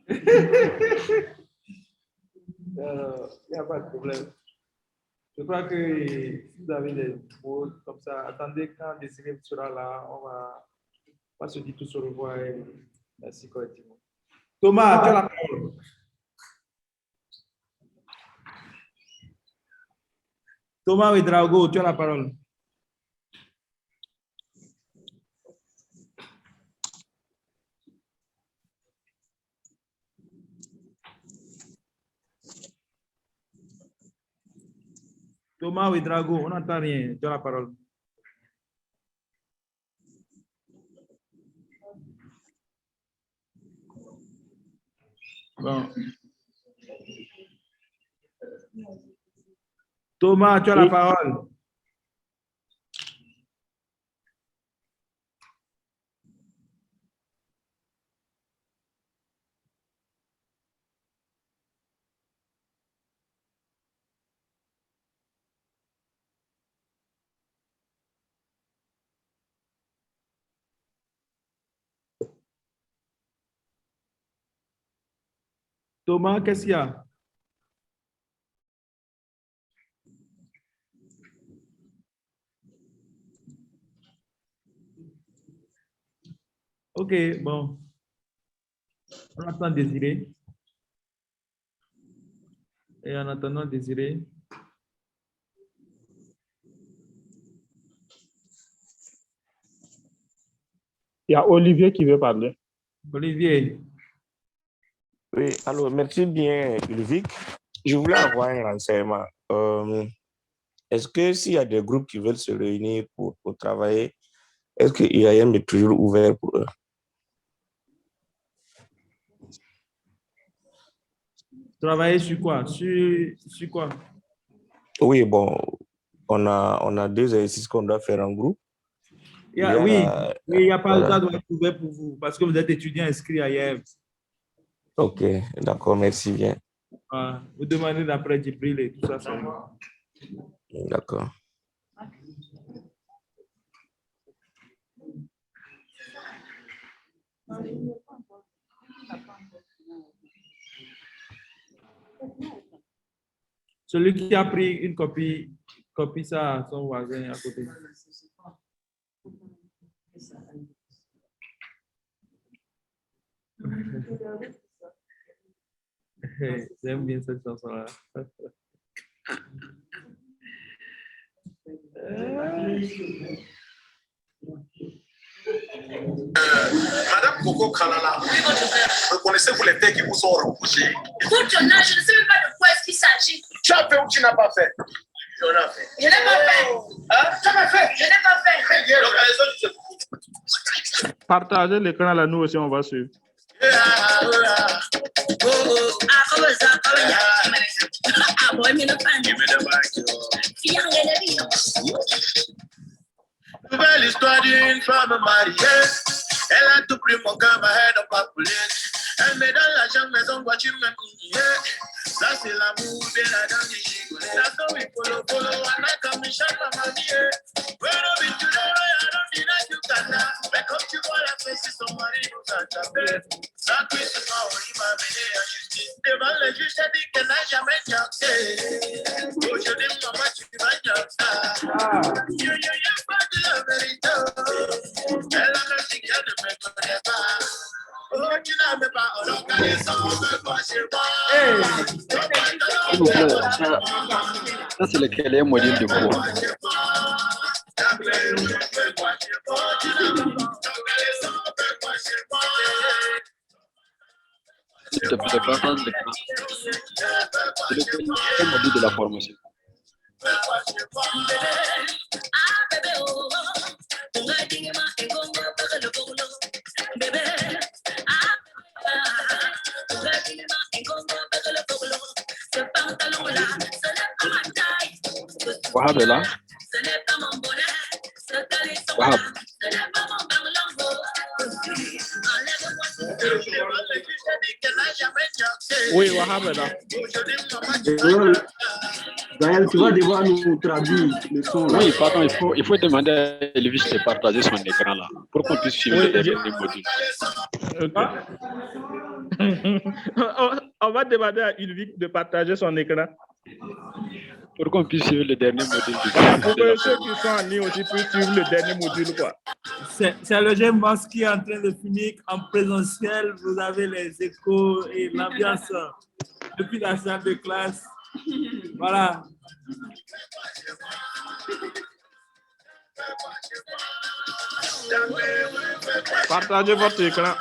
Il n'y a pas de problème. Je crois que si vous avez des mots comme ça, attendez quand Désiré sera là, on va se dire tous au revoir et merci collectivement. Thomas, tu as la parole. Thomas Ouedraogo, tu as la parole. Thomas Ouedraogo, on n'entend rien. Tu as la parole. Bon. Thomas, tu as la parole. Thomas, qu'est-ce qu'il y a? Ok, bon. On attend Désiré. Et en attendant, Désiré. Il y a Olivier qui veut parler. Olivier. Oui, alors merci bien, Ulvic. Je voulais avoir un renseignement. Est-ce que s'il y a des groupes qui veulent se réunir pour travailler, est-ce que IAM est toujours ouvert pour eux? Travailler sur quoi? Sur quoi? Oui, bon, on a 2 exercices qu'on doit faire en groupe. Oui, il n'y a pas ça doit être ouvert pour vous parce que vous êtes étudiant inscrit à IAM. Ok, d'accord, merci bien. Vous demandez d'après Djibril et tout ça. D'accord. Celui qui a pris une copie ça à son voisin à côté. J'aime bien cette chanson-là. Madame Coco Kalala, reconnaissez-vous les faits qui vous sont reprochés? Écoute, Jonas, je ne sais même pas de quoi est-ce qu'il s'agit. Tu as fait ou tu n'as pas fait? Je n'ai pas fait. Hein? Tu as fait? Je n'ai pas fait. Très bien. Partagez l'écran là, nous aussi on va suivre. Nouvelle histoire d'une femme mariée. Elle a tout pris mon cœur, ma haine n'a pas coulé. Elle me donne l'argent, maison, voiture, même couillé. Ça c'est l'amour de la dame du gigot. Ça c'est oui, polo, polo, on a comme une chatte à ma vie. Bueno, vi tu no, I don't need that you can. Mais comme tu vois la fesse, son mari nous a tapé. Ça cuisse pas, on y m'a mené à justice. Devant le juge, j'ai dit qu'elle n'a jamais chanté. Aujourd'hui, maman, tu vas chanter. Yo, pas de la vérité. Elle a même dit qu'elle ne me connaît pas. Oh, tu n'as même pas, on organise ça, on veut pas chez moi. Ça, c'est lequel est modèle de quoi? C'est le modèle de la formation. Wahab est là. Wahab. Oui, Wahab est là. Gaël, tu vas devoir nous traduire le son. Oui, pardon, il faut demander à Elvis de partager son écran là pour qu'on puisse suivre le dernier module. On va demander à Ulvic de partager son écran. Pour qu'on puisse suivre le dernier module. Pour que ceux qui sont en ligne aussi puissent suivre le dernier module, quoi. C'est le GEMAS qui est en train de finir en présentiel. Vous avez les échos et l'ambiance depuis la salle de classe. Voilà. Partagez votre écran.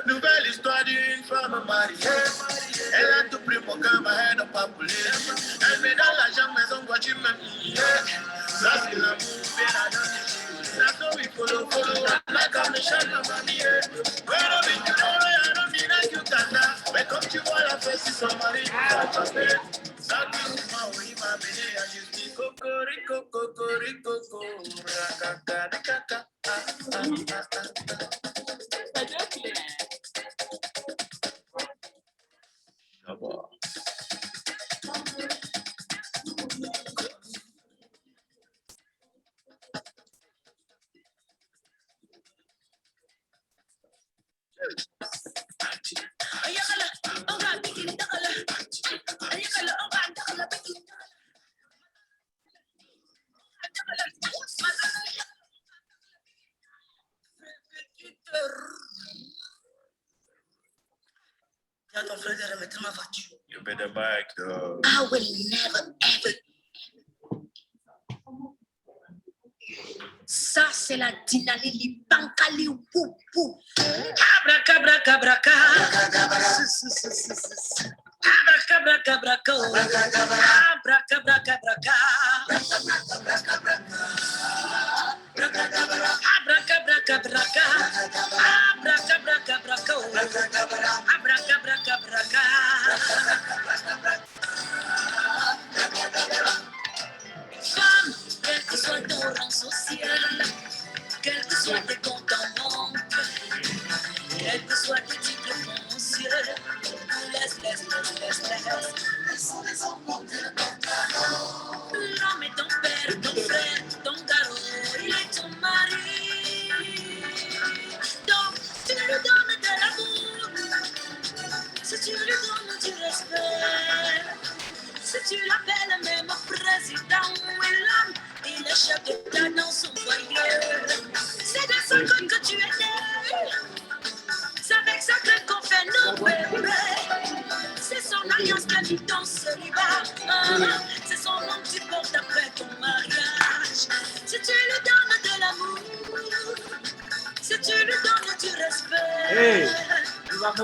Nouvelle histoire d'une femme mariée. Elle a tout pris mon cœur, ma haine n'a pas coulé. Elle me donne l'argent, maison, voiture, même couillé. Ça c'est l'amour, bien la dame. Ça c'est oui, polo, polo, on a comme une chatte à ma vie. Bueno, vi tu no, I don't need that you can. Mais comme tu vois la fesse, son mari nous a tapé. Ça cuisse pas, oui, m'a mené à justice. Cocorico, cocorico, cocorico. reviens remettre ma voiture. You better back. I will never ever. Ça, c'est la dynamique, bancali, wou, wou. Abracabra. Abracabra. Femme, quel que soit ton rang social, quel que soit tes comptes en banque, quel que soit tes titres fonciers, laisse. L'homme est ton père, ton frère, ton garrot, il est ton mari. Donc, tu lui donnes de l'amour, si tu lui donnes du respect, si tu l'appelles même président, oui, l'homme, il est chef d'État dans son foyer. C'est de sa crête que tu es né, c'est avec sa crête qu'on fait nos bébés. C'est son alliance qui a mis ton célibat. C'est son nom que tu portes après ton mariage. Si tu lui donnes de l'amour, si tu lui donnes du respect,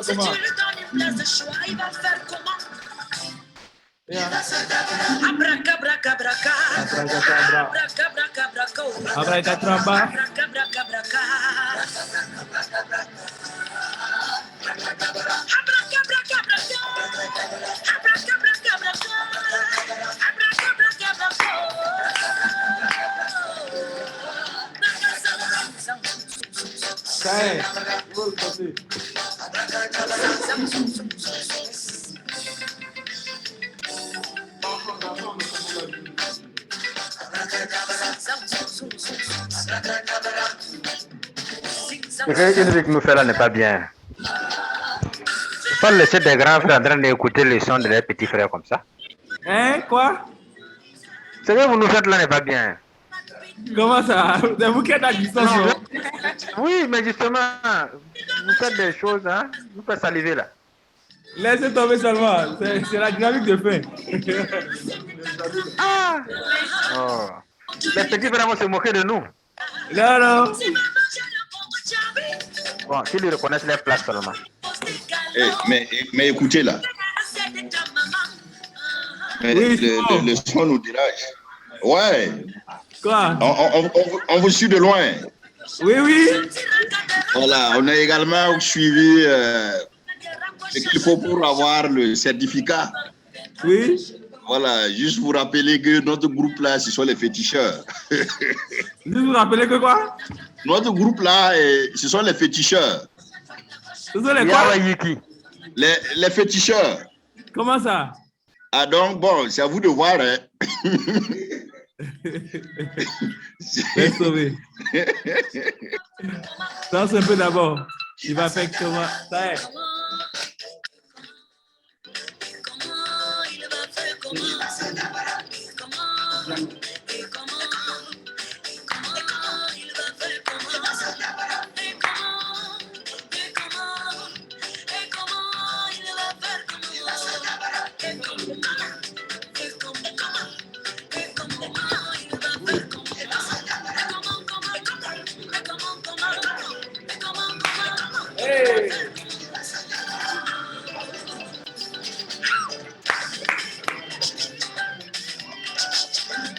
si tu lui donnes une place de choix, il va faire comment? Ce que Ulrich nous fait là n'est pas bien. Pas laisser des grands frères en train d'écouter les sons de leurs petits frères comme ça. Hein, quoi? Ce que vous nous faites là n'est pas bien. Comment ça? C'est vous qui êtes à distance. Oui, mais justement, vous faites des choses, hein? Vous faites saliver là. Laissez tomber seulement. C'est la dynamique de fin. Oh. Les petits frères vont se moquer de nous. Non. Bon, s'ils reconnaissent leur place seulement. Mais écoutez là. Le son nous dérange. Ouais. Quoi? On vous suit de loin. Oui. Voilà, on a également suivi ce qu'il faut pour avoir le certificat. Oui. Voilà, juste vous rappeler que notre groupe là, ce sont les féticheurs. Juste vous rappeler que quoi? Notre groupe là, ce sont les féticheurs. Ce sont les quoi? Les féticheurs. Comment ça? Ah donc, bon, c'est à vous de voir. Hein. Laisse tomber. Danse un peu d'abord. Il va faire comment? Ça est.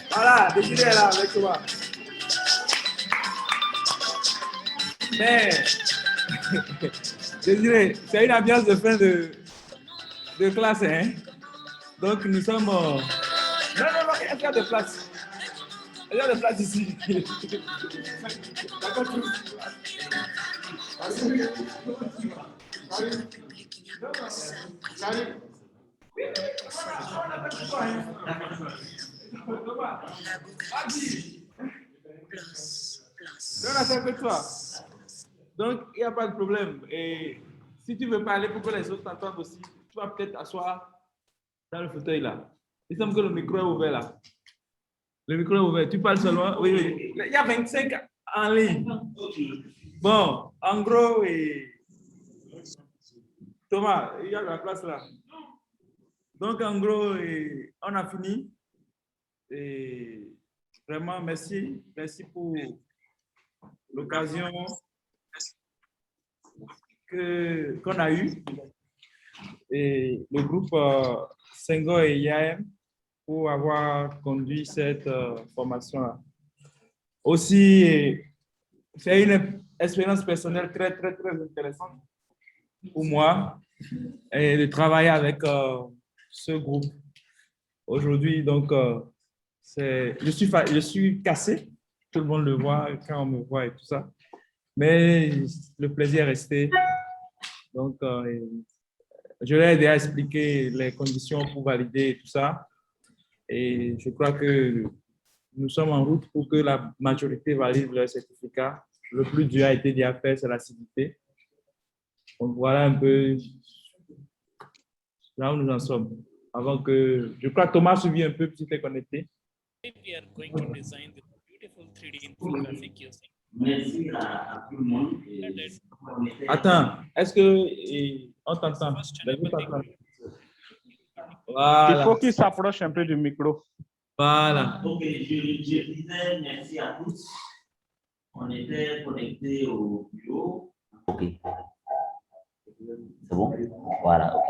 Voilà, Désiré est là avec toi. Mais, Désiré, c'est une ambiance de fin de classe, hein? Donc, nous sommes... Non, il y a de place. Il y a de place ici. D'accord, donc, il n'y a pas de problème. Et si tu veux parler pour que les autres t'entendent aussi, tu vas peut-être t'asseoir dans le fauteuil là. Il semble que le micro est ouvert là. Le micro est ouvert. Tu parles seulement. Oui. Il y a 25 en ligne. Bon, en gros, Thomas, il y a de la place là. Donc, en gros, on a fini. Et vraiment, merci. Merci pour l'occasion qu'on a eue. Et le groupe Senghor et IAM pour avoir conduit cette formation-là. Aussi, c'est une expérience personnelle très, très, très intéressante pour moi et de travailler avec ce groupe aujourd'hui. Donc, je suis cassé, tout le monde le voit quand on me voit et tout ça, mais le plaisir est resté. Donc, je leur ai déjà expliqué les conditions pour valider tout ça et je crois que nous sommes en route pour que la majorité valide leur certificat. Le plus dur a été déjà fait, c'est l'acidité. Donc, voilà un peu là où nous en sommes. Avant que, je crois que Thomas a suivi un peu, si tu es connecté. We are going to design the beautiful 3D infographic using. Merci à tout le monde. Attends, est-ce que on t'entend? Voilà. Il faut qu'il s'approche un peu du micro. Voilà. Ok, je disais merci à tous. On était connectés au bureau. Ok. C'est bon? Voilà, ok.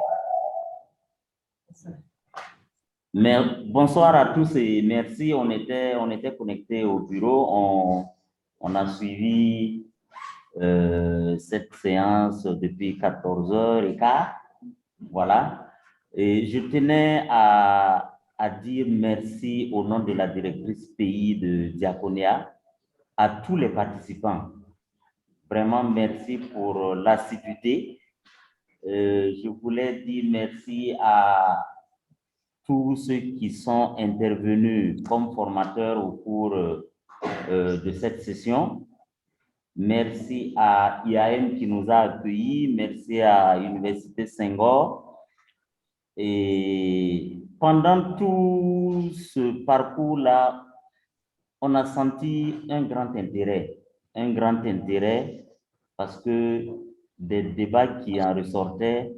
Mais, bonsoir à tous et merci. On était connectés au bureau. On a suivi cette séance depuis 14h15. Voilà. Et je tenais à dire merci au nom de la directrice pays de Diaconia à tous les participants. Vraiment, merci pour l'assiduité. Je voulais dire merci à tous ceux qui sont intervenus comme formateurs au cours de cette session. Merci à IAM qui nous a accueillis. Merci à l'Université Senghor. Et pendant tout ce parcours-là, on a senti un grand intérêt parce que des débats qui en ressortaient,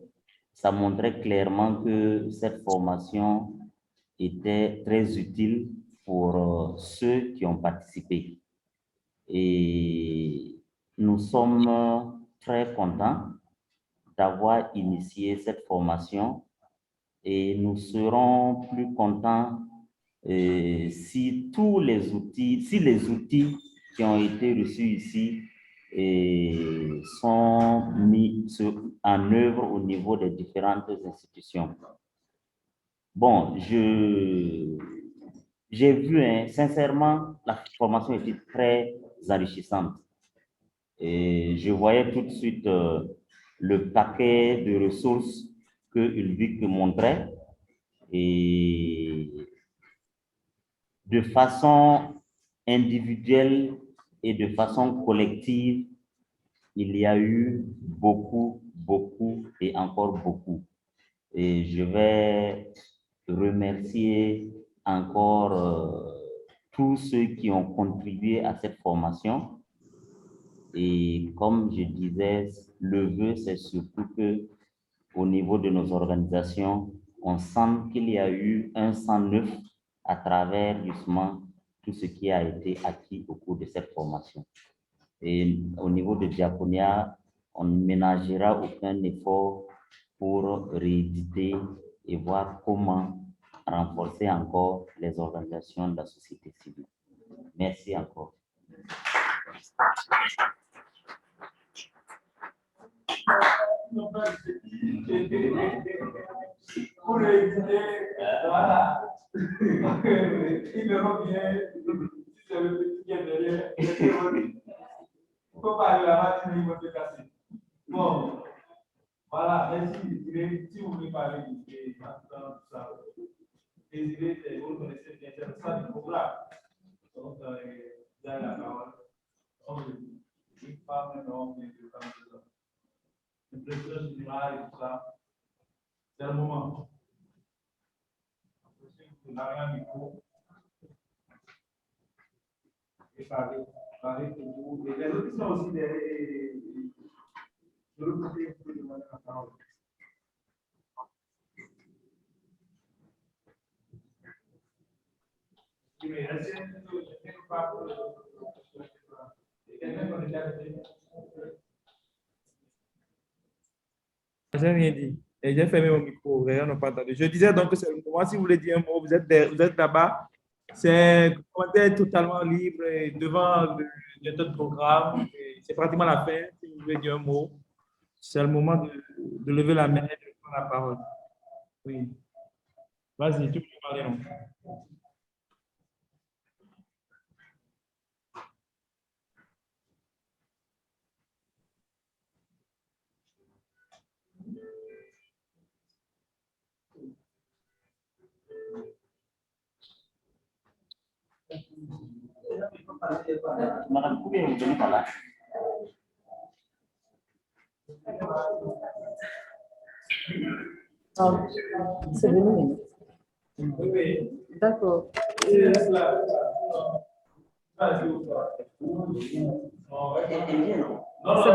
ça montrait clairement que cette formation était très utile pour ceux qui ont participé. Et nous sommes très contents d'avoir initié cette formation et nous serons plus contents si les outils qui ont été reçus ici sont mis en œuvre au niveau des différentes institutions. Bon, j'ai vu, sincèrement, la formation était très enrichissante. Et je voyais tout de suite le paquet de ressources que Ulvik montrait. Et de façon individuelle et de façon collective, il y a eu beaucoup et encore beaucoup. Et je vais remercier encore tous ceux qui ont contribué à cette formation. Et comme je disais, le vœu, c'est surtout que au niveau de nos organisations, on sent qu'il y a eu un sang neuf à travers justement tout ce qui a été acquis au cours de cette formation. Et au niveau de Diaconia, on ne ménagera aucun effort pour rééditer et voir comment renforcer encore les organisations de la société civile. Merci encore. Pour rééditer, voilà. Il me revient, si c'est le petit qui est derrière, il ne faut pas aller là-bas, sinon il va te casser. Bon, voilà, merci. Si vous voulez parler de ça, Désiré, vous connaissez bien, c'est ça du programme. Donc, vous avez la parole. Une femme, un homme, et deux femmes, deux hommes. Le président général et tout ça, c'est le moment. Vous avez un micro. Et parler pour vous. Et les autres sont aussi des... De l'autre côté, vous pouvez demander la parole. J'ai rien dit. Et j'ai fermé mon micro. Les gens n'ont pas entendu. Je disais donc que c'est le moment, si vous voulez dire un mot, vous êtes là-bas. C'est un commentaire totalement libre et devant le directeur de programme. C'est pratiquement la fin. Si vous voulez dire un mot, c'est le moment de lever la main et de prendre la parole. Oui. Vas-y, tu peux parler. Non? Madame Koubé, vous venez par là. C'est venu. D'accord. C'est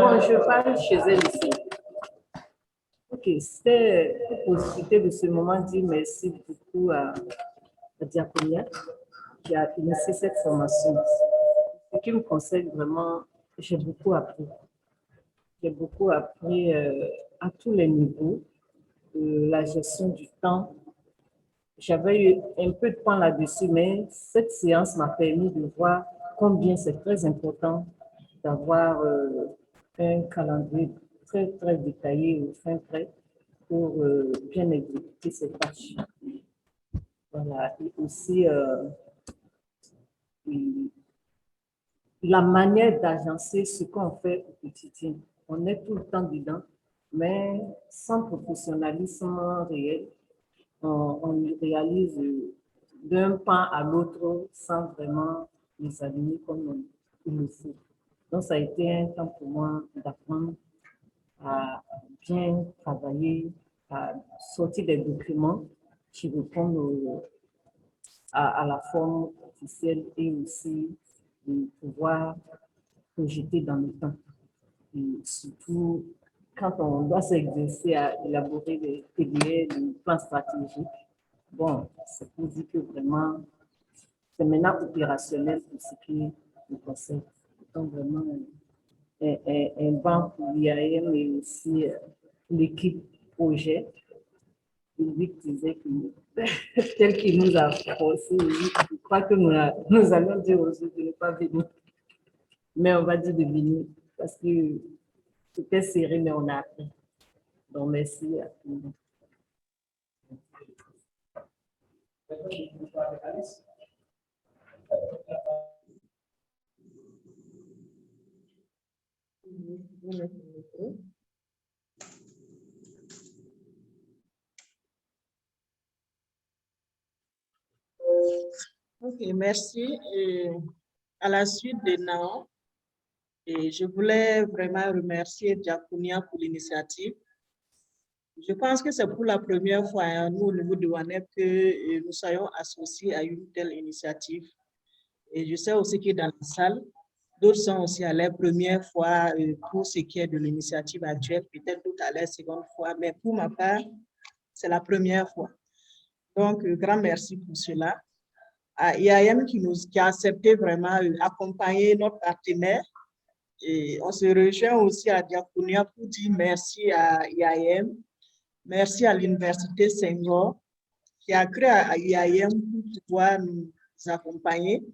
bon, je parle chez elle ici. Ok, c'était pour profiter de ce moment, dire merci beaucoup à Diaconia qui a initié cette formation. Ce qui me concerne vraiment, j'ai beaucoup appris. J'ai beaucoup appris à tous les niveaux, la gestion du temps. J'avais eu un peu de temps là-dessus, mais cette séance m'a permis de voir combien c'est très important d'avoir un calendrier très, très détaillé au fin prêt pour bien exécuter ces tâches. Voilà, et aussi la manière d'agencer ce qu'on fait au quotidien. On est tout le temps dedans, mais sans professionnalisme réel, on réalise d'un pan à l'autre sans vraiment les aligner comme il le faut. Donc, ça a été un temps pour moi d'apprendre à bien travailler, à sortir des documents qui répondent à la forme officielle et aussi de pouvoir projeter dans le temps. Et surtout, quand on doit s'exercer à élaborer des TDR, des plans stratégiques, bon, c'est pour dire que vraiment, c'est maintenant opérationnel pour ce qui nous concerne. Donc, vraiment, un banc pour l'IAM et aussi l'équipe projet. Il disait que tel qu'il nous a forcé, je crois que nous allons dire aux autres de ne pas venir. Mais on va dire de venir parce que c'était serré, mais on a appris. Donc, merci à tout le monde. Ok, merci. Et à la suite de Nao, et je voulais vraiment remercier Diaconia pour l'initiative. Je pense que c'est pour la première fois, hein, nous, au niveau de WANEP, que nous soyons associés à une telle initiative. Et je sais aussi que dans la salle, d'autres sont aussi à leur première fois pour ce qui est de l'initiative actuelle, peut-être d'autres à leur seconde fois, mais pour ma part, c'est la première fois. Donc, grand merci pour cela. À IAM qui a accepté vraiment d'accompagner notre partenaire. Et on se rejoint aussi à Diaconia pour dire merci à IAM, merci à l'Université Senghor qui a cru à IAM pour pouvoir nous accompagner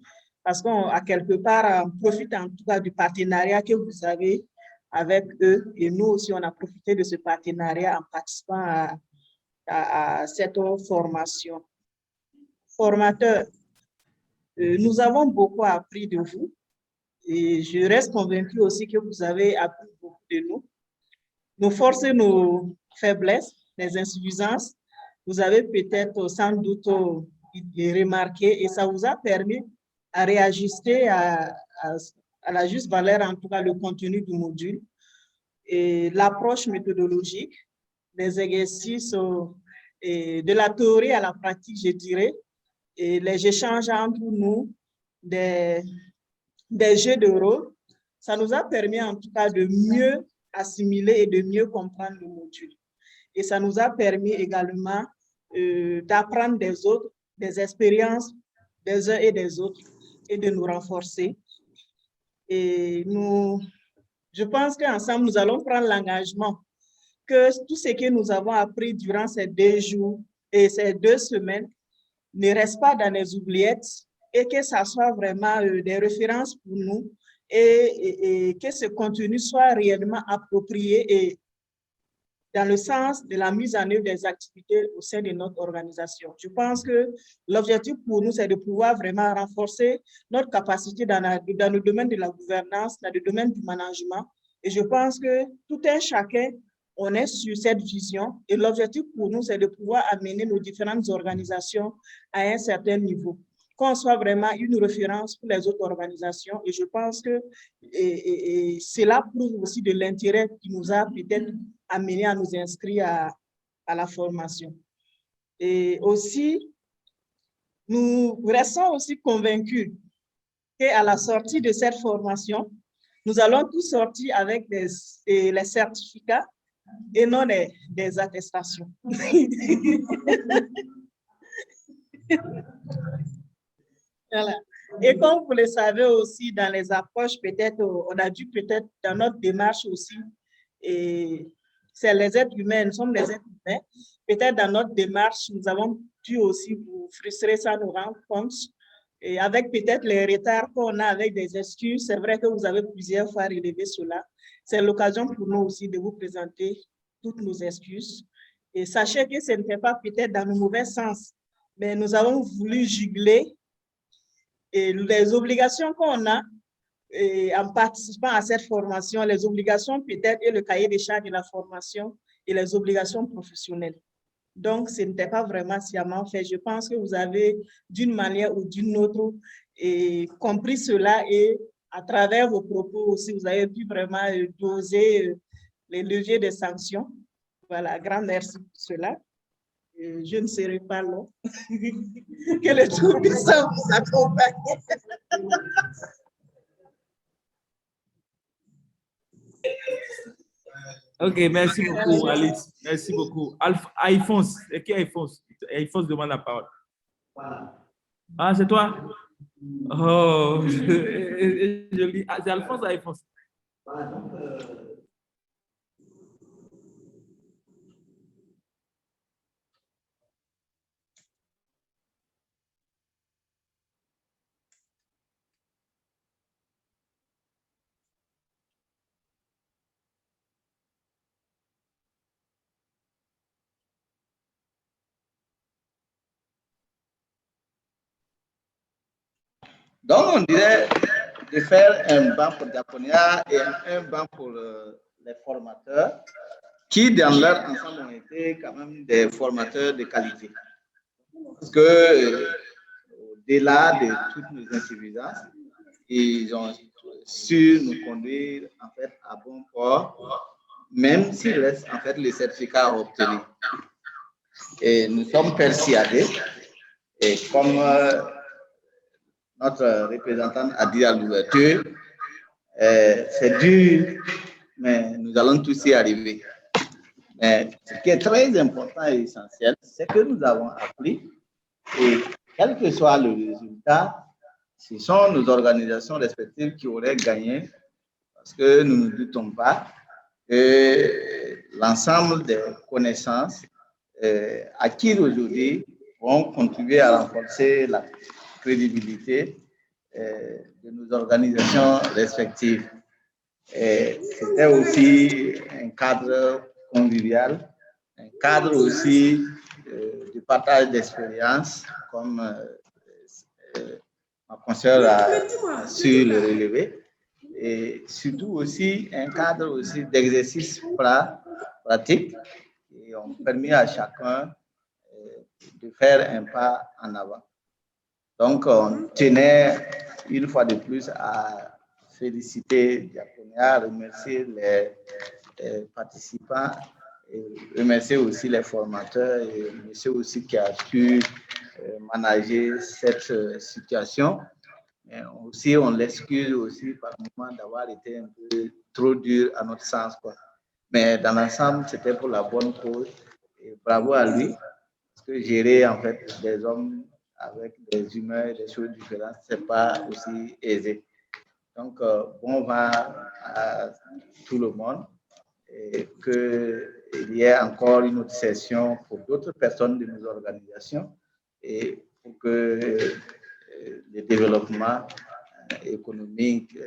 parce qu'à quelque part, on profite en tout cas du partenariat que vous avez avec eux et nous aussi, on a profité de ce partenariat en participant à cette formation. Formateurs, nous avons beaucoup appris de vous et je reste convaincue aussi que vous avez appris beaucoup de nous. Nos forces et nos faiblesses, les insuffisances, vous avez peut-être sans doute remarqué et ça vous a permis à réajuster à la juste valeur, en tout cas le contenu du module et l'approche méthodologique, les exercices et de la théorie à la pratique, je dirais, et les échanges entre nous, des jeux de rôle, ça nous a permis en tout cas de mieux assimiler et de mieux comprendre le module. Et ça nous a permis également d'apprendre des autres, des expériences des uns et des autres et de nous renforcer. Et je pense qu'ensemble, nous allons prendre l'engagement que tout ce que nous avons appris durant ces 2 jours et ces 2 semaines ne reste pas dans les oubliettes et que ça soit vraiment des références pour nous et que ce contenu soit réellement approprié et dans le sens de la mise en œuvre des activités au sein de notre organisation. Je pense que l'objectif pour nous, c'est de pouvoir vraiment renforcer notre capacité dans le domaine de la gouvernance, dans le domaine du management. Et je pense que tout un chacun, on est sur cette vision. Et l'objectif pour nous, c'est de pouvoir amener nos différentes organisations à un certain niveau, qu'on soit vraiment une référence pour les autres organisations. Et je pense que cela prouve aussi de l'intérêt qui nous a peut-être amené à nous inscrire à la formation. Et aussi, nous restons aussi convaincus qu'à la sortie de cette formation, nous allons tous sortir avec les certificats et non des attestations. Voilà. Et comme vous le savez aussi, dans les approches, peut-être, on a dû peut-être dans notre démarche aussi, et c'est les êtres humains, nous sommes les êtres humains, peut-être dans notre démarche, nous avons dû aussi vous frustrer sans nous rendre compte. Et avec peut-être les retards qu'on a avec des excuses, c'est vrai que vous avez plusieurs fois relevé cela. C'est l'occasion pour nous aussi de vous présenter toutes nos excuses. Et sachez que ce n'était pas peut-être dans le mauvais sens, mais nous avons voulu juguler et les obligations qu'on a en participant à cette formation, les obligations peut-être et le cahier des charges de la formation et les obligations professionnelles. Donc, ce n'était pas vraiment sciemment fait. Je pense que vous avez, d'une manière ou d'une autre, compris cela et à travers vos propos aussi, vous avez pu vraiment doser les leviers de sanctions. Voilà, grand merci pour cela. Je ne serai pas long. Que le Tout-Puissant vous accompagne. Ok, merci beaucoup, Alice. Merci beaucoup. Alphonse, c'est qui Alphonse? Alphonse demande la parole. Ah, c'est toi? Oh, joli. Ah, c'est Alphonse ou Alphonse? Donc, on dirait de faire un banc pour Diaconia et un banc pour les formateurs qui, dans leur ensemble, ont été quand même des formateurs de qualité. Parce que, au-delà de toutes nos insuffisances, ils ont su nous conduire en fait à bon port, même s'il reste en fait les certificats à obtenir. Et nous sommes persuadés, et comme notre représentante a dit à l'ouverture, c'est dur, mais nous allons tous y arriver. Mais ce qui est très important et essentiel, c'est que nous avons appris, et quel que soit le résultat, ce sont nos organisations respectives qui auraient gagné, parce que nous ne doutons pas que l'ensemble des connaissances acquises aujourd'hui vont contribuer à renforcer la crédibilité de nos organisations respectives. C'était aussi un cadre convivial, un cadre aussi de partage d'expérience, comme ma consoeur a su le relever, et surtout aussi un cadre aussi d'exercice pratique qui ont permis à chacun de faire un pas en avant. Donc, on tenait une fois de plus à féliciter Diaconia, remercier les participants, et remercier aussi les formateurs et monsieur aussi qui a pu manager cette situation. Et aussi, on l'excuse aussi par moment d'avoir été un peu trop dur à notre sens, quoi. Mais dans l'ensemble, c'était pour la bonne cause. Et bravo à lui, parce que gérer en fait des hommes avec des humeurs et des choses différentes, ce n'est pas aussi aisé. Donc, bon vent à tout le monde et qu'il y ait encore une autre session pour d'autres personnes de nos organisations et pour que le développement économique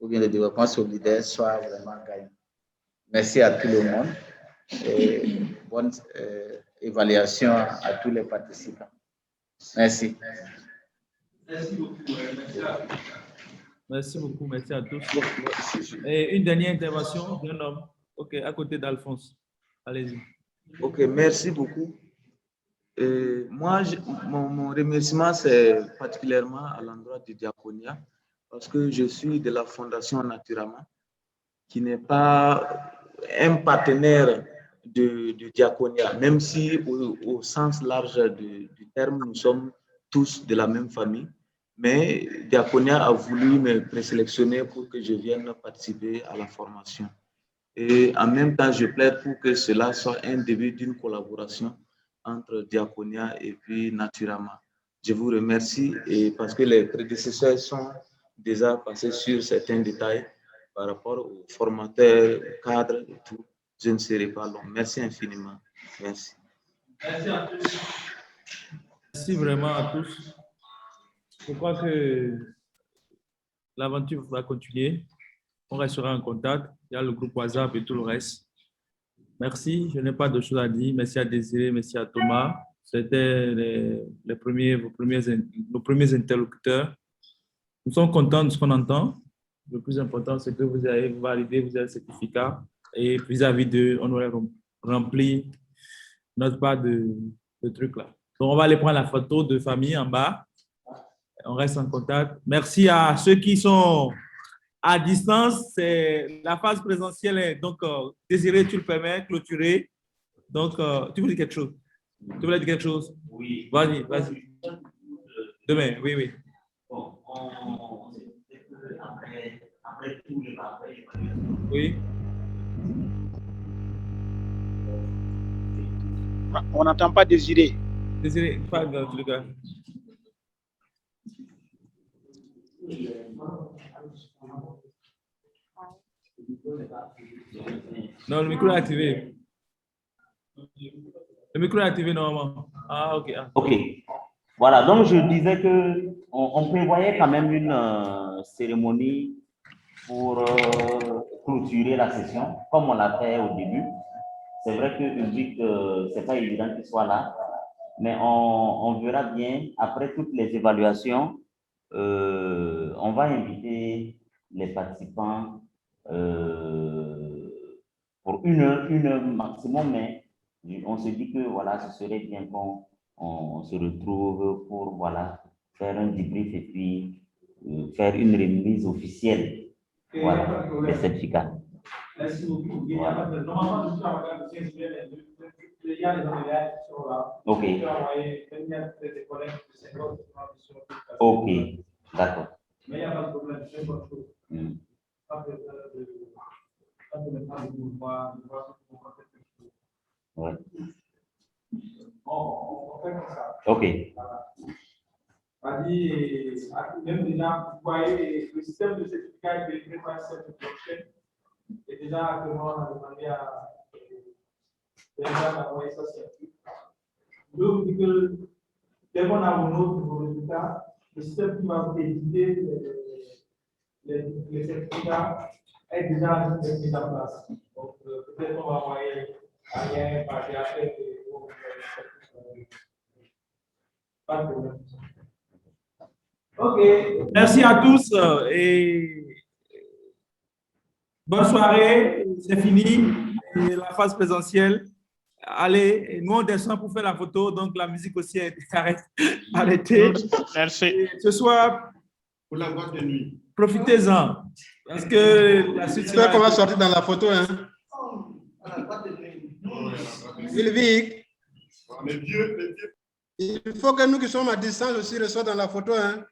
ou bien le développement solidaire soit vraiment gagnant. Merci à tout le monde et bonne évaluation à tous les participants. Merci. Merci beaucoup. Merci beaucoup. Merci à tous. Et une dernière intervention d'un homme. OK, à côté d'Alphonse. Allez-y. OK, merci beaucoup. Moi, mon remerciement, c'est particulièrement à l'endroit du Diaconia, parce que je suis de la Fondation Naturama, qui n'est pas un partenaire du Diaconia, même si au sens large du terme, nous sommes tous de la même famille. Mais Diaconia a voulu me présélectionner pour que je vienne participer à la formation. Et en même temps, je plaide pour que cela soit un début d'une collaboration entre Diaconia et puis Naturama. Je vous remercie et parce que les prédécesseurs sont déjà passés sur certains détails par rapport aux formateurs, aux cadres et tout. Je ne serai pas long. Merci infiniment. Merci. Merci à tous. Merci vraiment à tous. Je crois que l'aventure va continuer. On restera en contact. Il y a le groupe WhatsApp et tout le reste. Merci. Je n'ai pas de choses à dire. Merci à Désiré, merci à Thomas. C'était nos premiers interlocuteurs. Nous sommes contents de ce qu'on entend. Le plus important, c'est que vous avez validé, vous avez le certificat. Et vis-à-vis d'eux, on aurait rempli notre part de trucs là. Donc, on va aller prendre la photo de famille en bas. On reste en contact. Merci à ceux qui sont à distance. La phase présentielle est donc, Désiré, tu le permets, clôturer. Donc, tu voulais dire quelque chose? Tu voulais dire quelque chose? Oui. Vas-y, vas-y. Demain, oui, oui. Bon, après tous les rappels. Oui. On n'entend pas Désiré. Désiré, pas dans tous les cas. Non, le micro est activé. Le micro est activé normalement. Ah, ok. Ah. Ok. Voilà, donc je disais qu'on prévoyait quand même une cérémonie pour clôturer la session, comme on l'a fait au début. C'est vrai que Ulrich, ce n'est pas évident qu'il soit là, mais on verra bien, après toutes les évaluations, on va inviter les participants pour une heure maximum, mais on se dit que voilà, ce serait bien qu'on se retrouve pour voilà, faire un débrief et puis faire une remise officielle voilà, des certificats. Merci beaucoup. Voilà. Ok. Ok, d'accord. Mais il n'y a pas de problème, c'est une bonne chose. Ouais. On fait comme ça. Ok. Même déjà, vous voyez, le système de certificat est délivré par cette blockchain. Et déjà, actuellement, on a demandé à d'envoyer ça circuit. Je vous dis que dès qu'on a vos résultats, le système qui va vous éditer les certificats est déjà mis en place. Donc, peut-être qu'on va envoyer un lien par DHL et pas de problème. OK. Merci à tous et bonne soirée. C'est fini. Et la phase présentielle. Allez, nous on descend pour faire la photo, donc la musique aussi est arrêtée. Merci. Et ce soir, pour la boîte de nuit. Profitez-en. Parce que la suite. J'espère qu'on va sortir dans la photo. Hein. Sylvie, il faut que nous qui sommes à distance aussi ressortons dans la photo. Hein.